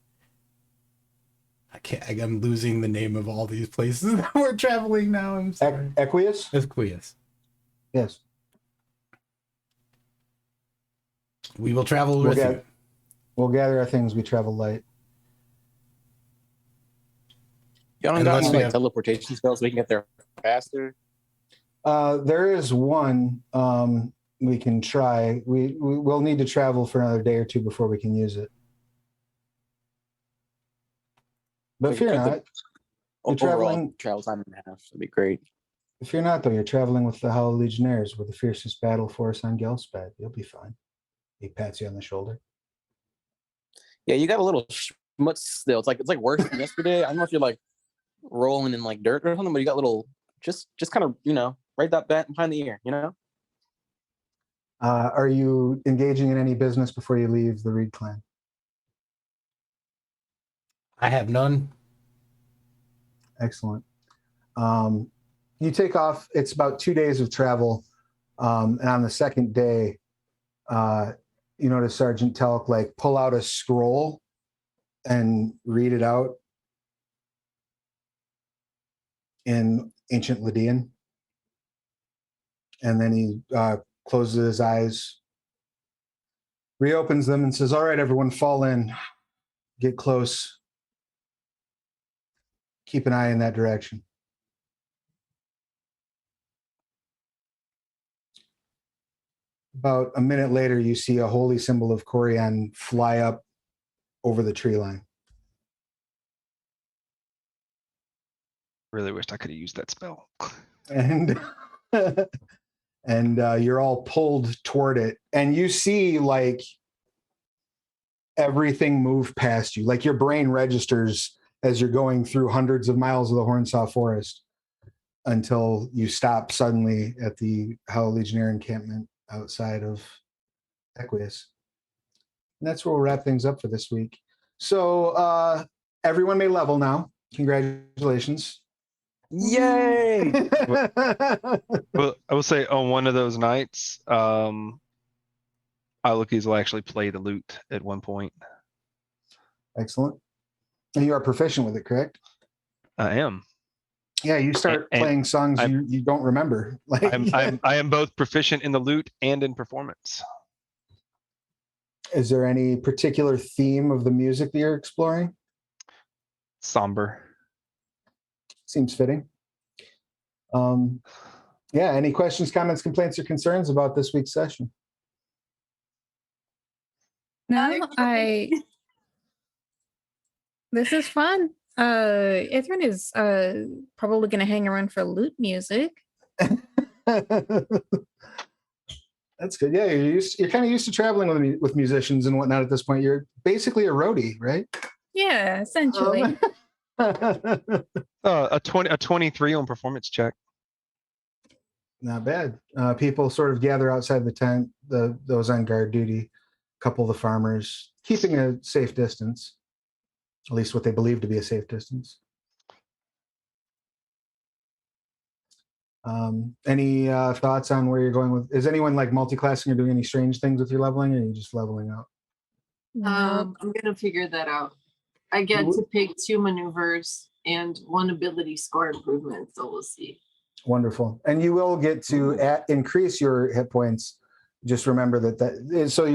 I'm losing the name of all these places that we're traveling now. I'm sorry. Equius? Equius. Yes. We will travel with you. We'll gather our things. We travel light. Y'all don't got Unless any we like have- teleportation spells so we can get there faster? There is one we can try. We will need to travel for another day or two before we can use it. But fear not. You're Overall traveling. travel time and a half. That'd be great. If you're not, though, you're traveling with the Hollow Legionnaires. We're the fiercest battle force on Gelspad. You'll be fine. He pats you on the shoulder. Yeah, you got a little schmutz still. It's like worse than yesterday. I don't know if you're like rolling in like dirt or something, but you got little just kind of, right that bat behind the ear, Are you engaging in any business before you leave the Reed clan? I have none. Excellent. You take off. It's about 2 days of travel. And on the second day, you notice Sergeant Telk like pull out a scroll and read it out in ancient Lydian. And then he closes his eyes, reopens them and says, all right, everyone, fall in. Get close. Keep an eye in that direction. About a minute later, you see a holy symbol of Corian fly up over the tree line. Really wished I could have used that spell. And and you're all pulled toward it. And you see like everything move past you. Like your brain registers as you're going through hundreds of miles of the Hornsaw Forest until you stop suddenly at the Howl Legionnaire encampment outside of Equius. And that's where we'll wrap things up for this week. So everyone may level now. Congratulations. Yay! Well, I will say on one of those nights, Ilukies will actually play the lute at one point. Excellent. And you are proficient with it, correct? I am. Yeah, you start And playing songs you don't remember. Like I am both proficient in the lute and in performance. Is there any particular theme of the music that you're exploring? Somber. Seems fitting. Yeah, any questions, comments, complaints, or concerns about this week's session? No, this is fun. Ithrin is probably gonna hang around for lute music. That's good. Yeah, you're kind of used to traveling with musicians and whatnot at this point. You're basically a roadie, right? Yeah, essentially. A 23 on performance check. Not bad. People sort of gather outside the tent, those on guard duty, a couple of the farmers, keeping a safe distance, at least what they believe to be a safe distance. Any thoughts on where you're going with? Is anyone like multi-classing or doing any strange things with your leveling, or are you just leveling up? I'm gonna figure that out. I get to pick 2 maneuvers and 1 ability score improvement, so we'll see. Wonderful. And you will get to increase your hit points. Just remember that so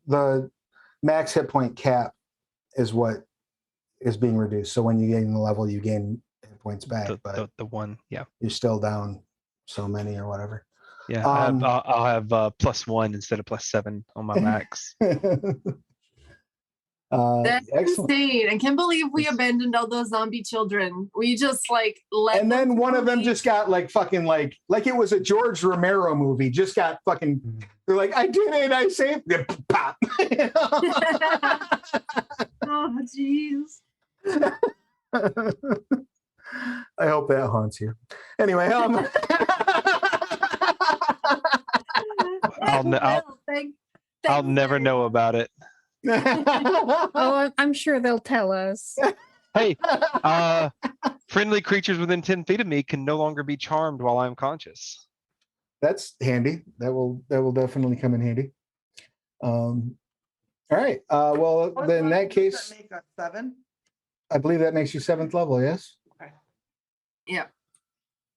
the max hit point cap is what is being reduced. So when you gain the level, you gain hit points back, but the one, yeah, you're still down so many or whatever. yeah. I'll have +1 instead of +7 on my max. That's excellent. insane. I can't believe we abandoned all those zombie children. We just like let And them then one of them leave. just got like fucking like it was a George Romero movie. Just got fucking. They're like, I did it. I saved them. Pop. Oh jeez. I hope that haunts you. Anyway, I'll never know about it. Oh, I'm sure they'll tell us. Hey, friendly creatures within 10 feet of me can no longer be charmed while I'm conscious. That's handy. That will definitely come in handy. All right. Well, then in that case, make us 7. I believe that makes you 7th level. Yes. Okay. Yeah.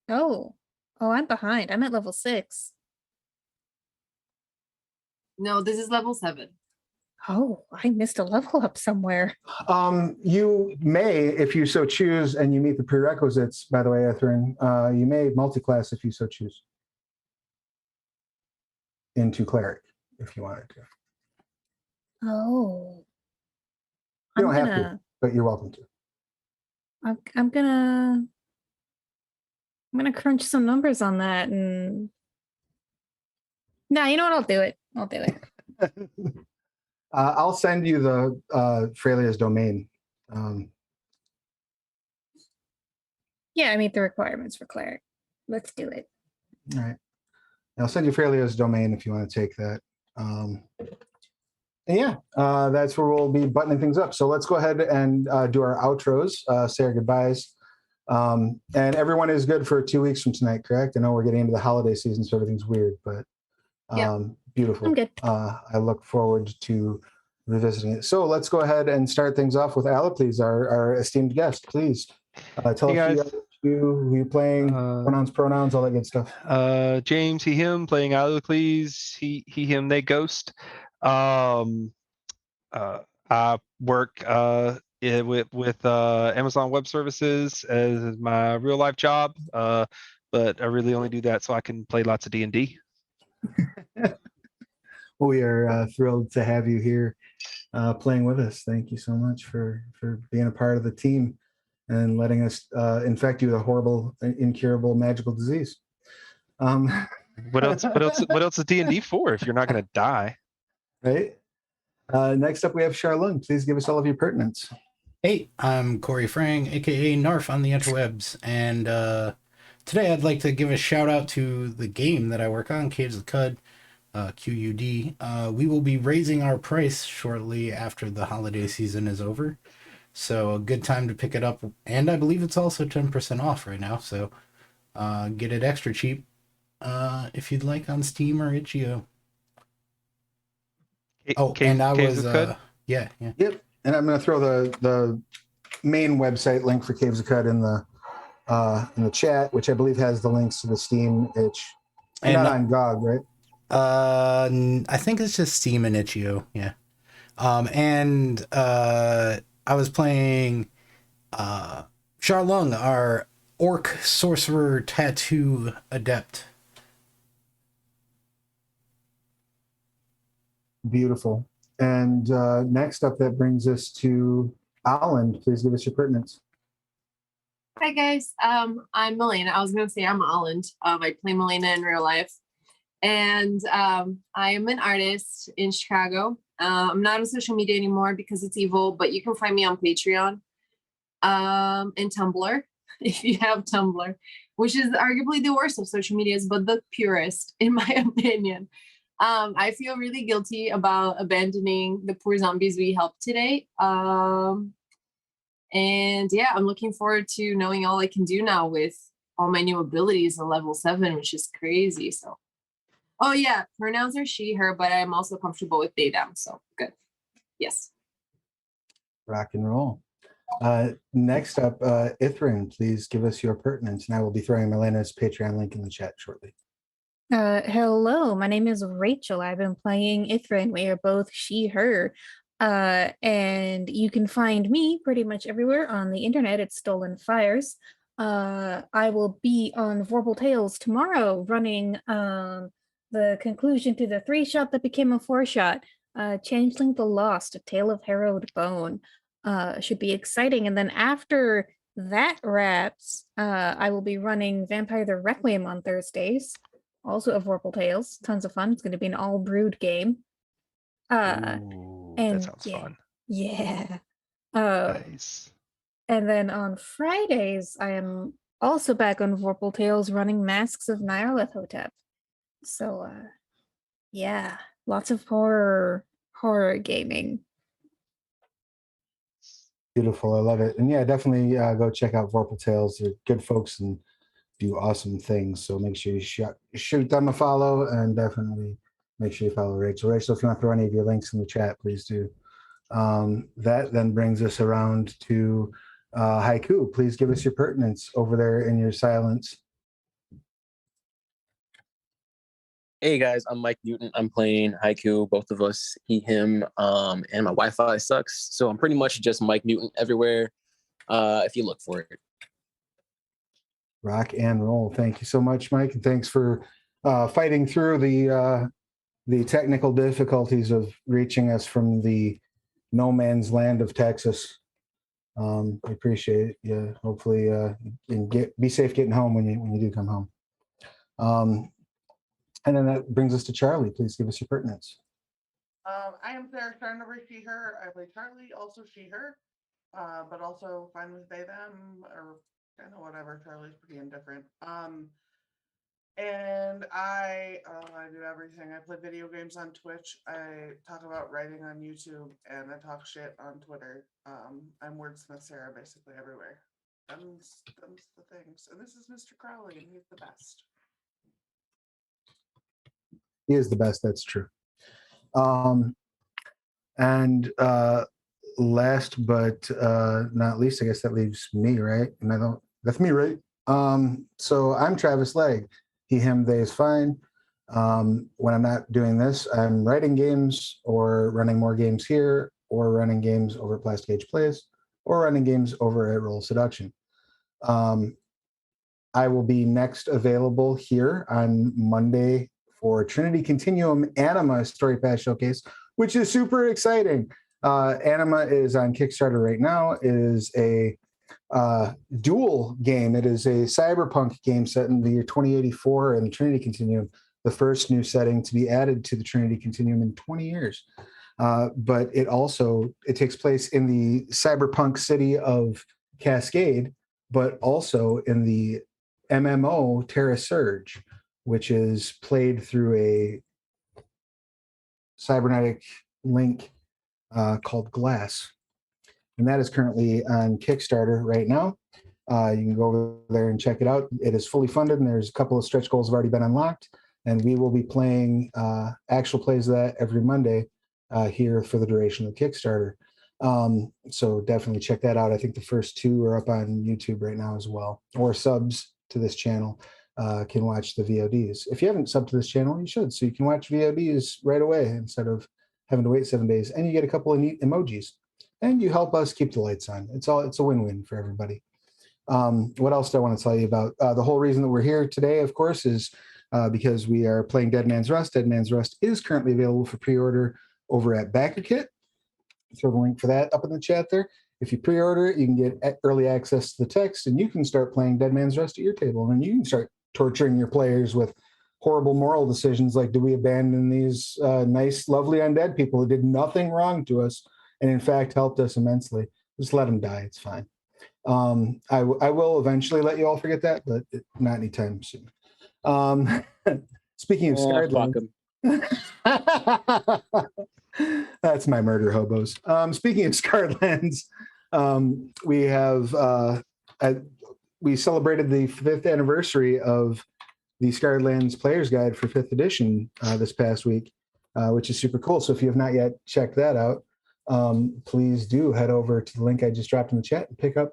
Oh, I'm behind. I'm at level 6. No, this is level 7. Oh, I missed a level up somewhere. You may, if you so choose, and you meet the prerequisites. By the way, Ithrin, you may multi-class if you so choose into cleric if you wanted to. Oh, You don't have to, but you're welcome to. I'm gonna crunch some numbers on that, and no, you know what? I'll do it. I'll send you the Frelia's domain. Yeah, I meet the requirements for cleric. Let's do it. All right. I'll send you Frelia's domain if you want to take that. And yeah, that's where we'll be buttoning things up. So let's go ahead and do our outros, say our goodbyes. And everyone is good for 2 weeks from tonight, correct? I know we're getting into the holiday season, so everything's weird, but beautiful. I'm good. I look forward to revisiting it. So let's go ahead and start things off with Aliples, our esteemed guest. Please tell us who you're playing, pronouns, all that good stuff. James, he, him, playing Alocles, he, him, they ghost. I work with Amazon Web Services as my real life job, but I really only do that so I can play lots of D&D. We are thrilled to have you here playing with us. Thank you so much for being a part of the team and letting us infect you with a horrible, incurable magical disease. What else? What else is D&D for if you're not going to die? Right. Next up, we have Charlung. Please give us all of your pertinence. Hey, I'm Corey Frang, aka Narf on the interwebs, and today I'd like to give a shout out to the game that I work on, Caves of Cud, QUD. We will be raising our price shortly after the holiday season is over, so a good time to pick it up, and I believe it's also 10% off right now, so get it extra cheap if you'd like on Steam or itch.io. Oh, and I was yeah. Yep. And I'm going to throw the main website link for Caves of Cud in the chat, which I believe has the links to the Steam, itch, and not on GOG, right? I think it's just Steam and itch.io, yeah. And I was playing Charlung, our orc sorcerer tattoo adept. Beautiful. And next up, that brings us to Alan. Please give us your pertinence. Hi guys, I'm Melena. I was gonna say I'm Holland. I play Melena in real life, and I am an artist in Chicago. I'm not on social media anymore because it's evil, but you can find me on Patreon and Tumblr if you have Tumblr, which is arguably the worst of social medias, but the purest in my opinion. I feel really guilty about abandoning the poor zombies we helped today. And yeah, I'm looking forward to knowing all I can do now with all my new abilities in level 7, which is crazy. So, oh yeah, pronouns are she, her, but I'm also comfortable with they, them. So good. Yes. Rock and roll. Next up, Ithrin, please give us your pertinence. And I will be throwing Melena's Patreon link in the chat shortly. Hello, my name is Rachel. I've been playing Ithrin. We are both she, her. And you can find me pretty much everywhere on the internet. It's Stolen Fires. I will be on Vorpal Tales tomorrow running the conclusion to the 3-shot that became a 4-shot. Changeling the Lost, A Tale of Harrowed Bone. Should be exciting. And then after that wraps, I will be running Vampire the Requiem on Thursdays. Also of Vorpal Tales. Tons of fun. It's going to be an all brewed game. Ooh, that sounds fun. Yeah. Nice. And then on Fridays, I am also back on Vorpal Tales running Masks of Nyarlathotep. So, yeah, lots of horror gaming. Beautiful. I love it. And yeah, definitely go check out Vorpal Tales. They're good folks and do awesome things. So make sure you shoot them a follow, and definitely make sure you follow Rachel. Rachel, if you want to throw any of your links in the chat, please do. That then brings us around to Haiku. Please give us your pertinence over there in your silence. Hey guys, I'm Mike Newton. I'm playing Haiku, both of us, he, him, and my Wi-Fi sucks. So I'm pretty much just Mike Newton everywhere if you look for it. Rock and roll. Thank you so much, Mike, and thanks for fighting through the technical difficulties of reaching us from the no man's land of Texas. We appreciate it. Yeah, hopefully you can be safe getting home when you do come home. And then that brings us to Charlie. Please give us your pertinence. I am Sarah Starnover, she, her. I play Charlie, also she, her, but also fine with they, them, or kind of whatever. Charlie's pretty indifferent. And I do everything. I play video games on Twitch. I talk about writing on YouTube, and I talk shit on Twitter. I'm Wordsmith Sarah basically everywhere. Them's the things. And this is Mr. Crowley, and he's the best. He is the best. That's true. And last but not least, I guess that leaves me, right? That's me, right? So I'm Travis Legge. He, him, they is fine. When I'm not doing this, I'm writing games or running more games here, or running games over at Plastic Age Plays, or running games over at Roll Seduction. I will be next available here on Monday for Trinity Continuum Anima Story Pass Showcase, which is super exciting. Anima is on Kickstarter right now. It is a dual game. It is a cyberpunk game set in the year 2084 in the Trinity Continuum, the first new setting to be added to the Trinity Continuum in 20 years. But it takes place in the cyberpunk city of Cascade, but also in the MMO Terra Surge, which is played through a cybernetic link called Glass. And that is currently on Kickstarter right now. You can go over there and check it out. It is fully funded, and there's a couple of stretch goals have already been unlocked. And we will be playing actual plays of that every Monday here for the duration of the Kickstarter. So definitely check that out. I think the first two are up on YouTube right now as well, or subs to this channel can watch the VODs. If you haven't subbed to this channel, you should, so you can watch VODs right away instead of having to wait 7 days. And you get a couple of neat emojis, and you help us keep the lights on. It's a win-win for everybody. What else do I want to tell you about? The whole reason that we're here today, of course, is because we are playing Dead Man's Rust. Dead Man's Rust is currently available for pre-order over at BackerKit. Throw the link for that up in the chat there. If you pre-order it, you can get early access to the text, and you can start playing Dead Man's Rust at your table. And then you can start torturing your players with horrible moral decisions like, do we abandon these nice, lovely undead people who did nothing wrong to us and in fact helped us immensely? Just let them die. It's fine. I will eventually let you all forget that, but not anytime soon. Speaking of Scarred fuck Lands, that's my murder hobos. Speaking of Scarred Lands, we celebrated the 5th anniversary of the Scarred Lands Player's Guide for 5th edition this past week, which is super cool. So if you have not yet checked that out, please do head over to the link I just dropped in the chat and pick up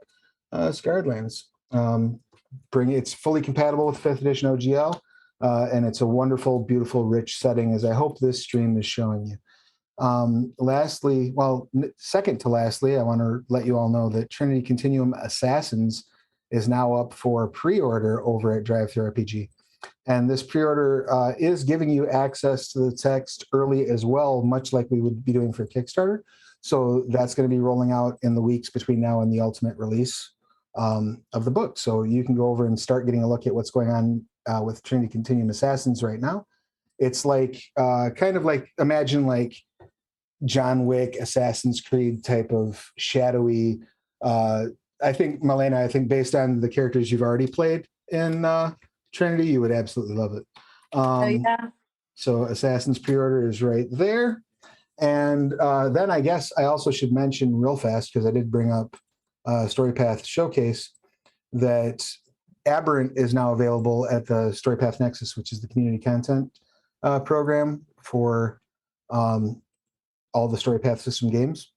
Scarred Lands. It's fully compatible with 5th edition OGL, and it's a wonderful, beautiful, rich setting, as I hope this stream is showing you. Second to lastly, I want to let you all know that Trinity Continuum Assassins is now up for pre-order over at DriveThruRPG. And this pre-order is giving you access to the text early as well, much like we would be doing for Kickstarter. So that's going to be rolling out in the weeks between now and the ultimate release of the book. So you can go over and start getting a look at what's going on with Trinity Continuum Assassins right now. It's like kind of like, imagine like John Wick, Assassin's Creed type of shadowy. I think, Malena, based on the characters you've already played in Trinity, you would absolutely love it. Yeah. So Assassin's pre-order is right there. And then I guess I also should mention real fast, because I did bring up StoryPath Showcase, that Aberrant is now available at the StoryPath Nexus, which is the community content program for all the StoryPath system games.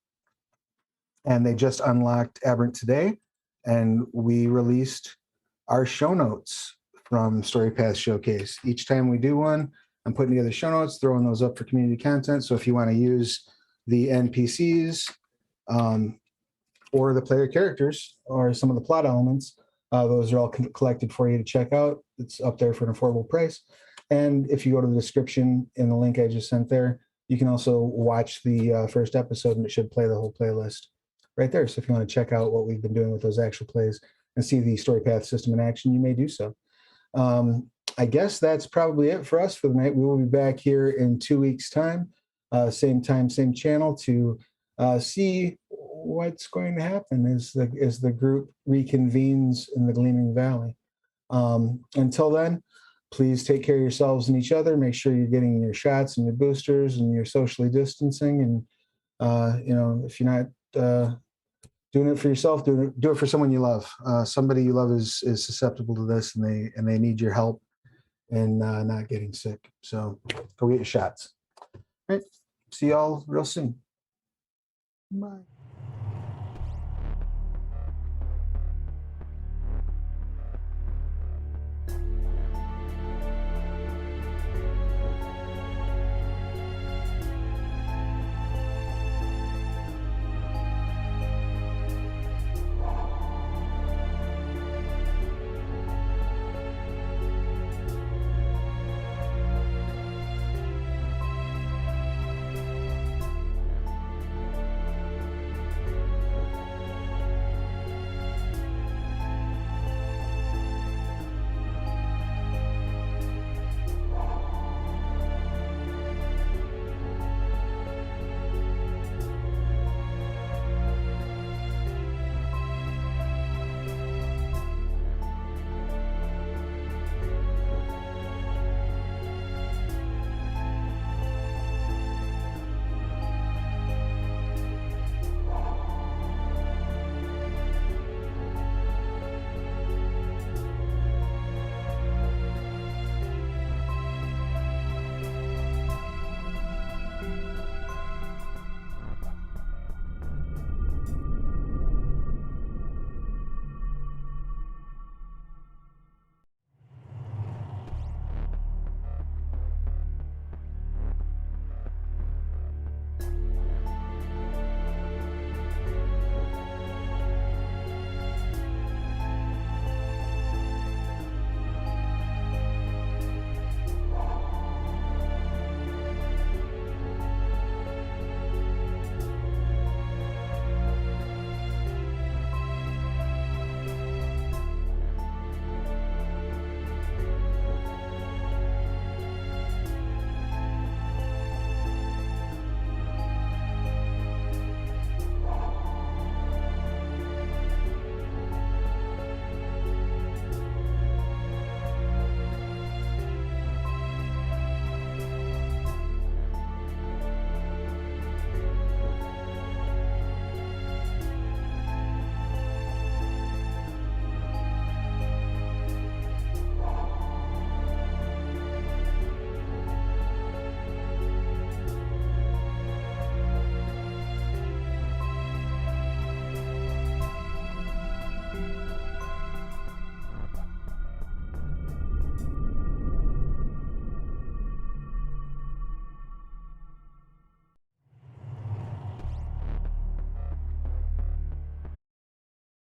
And they just unlocked Aberrant today, and we released our show notes from StoryPath Showcase. Each time we do one, I'm putting together show notes, throwing those up for community content. So if you want to use the NPCs or the player characters or some of the plot elements, those are all collected for you to check out. It's up there for an affordable price. And if you go to the description in the link I just sent there, you can also watch the first episode, and it should play the whole playlist right there. So if you want to check out what we've been doing with those actual plays and see the StoryPath system in action, you may do so. I guess that's probably it for us for the night. We will be back here in 2 weeks' time, same channel, to see what's going to happen as the group reconvenes in the Gleaming Valley. Until then, please take care of yourselves and each other. Make sure you're getting your shots and your boosters and you're socially distancing. And if you're not doing it for yourself, do it for someone you love. Somebody you love is susceptible to this, and they need your help in not getting sick. So go get your shots. All right. See y'all real soon. Bye.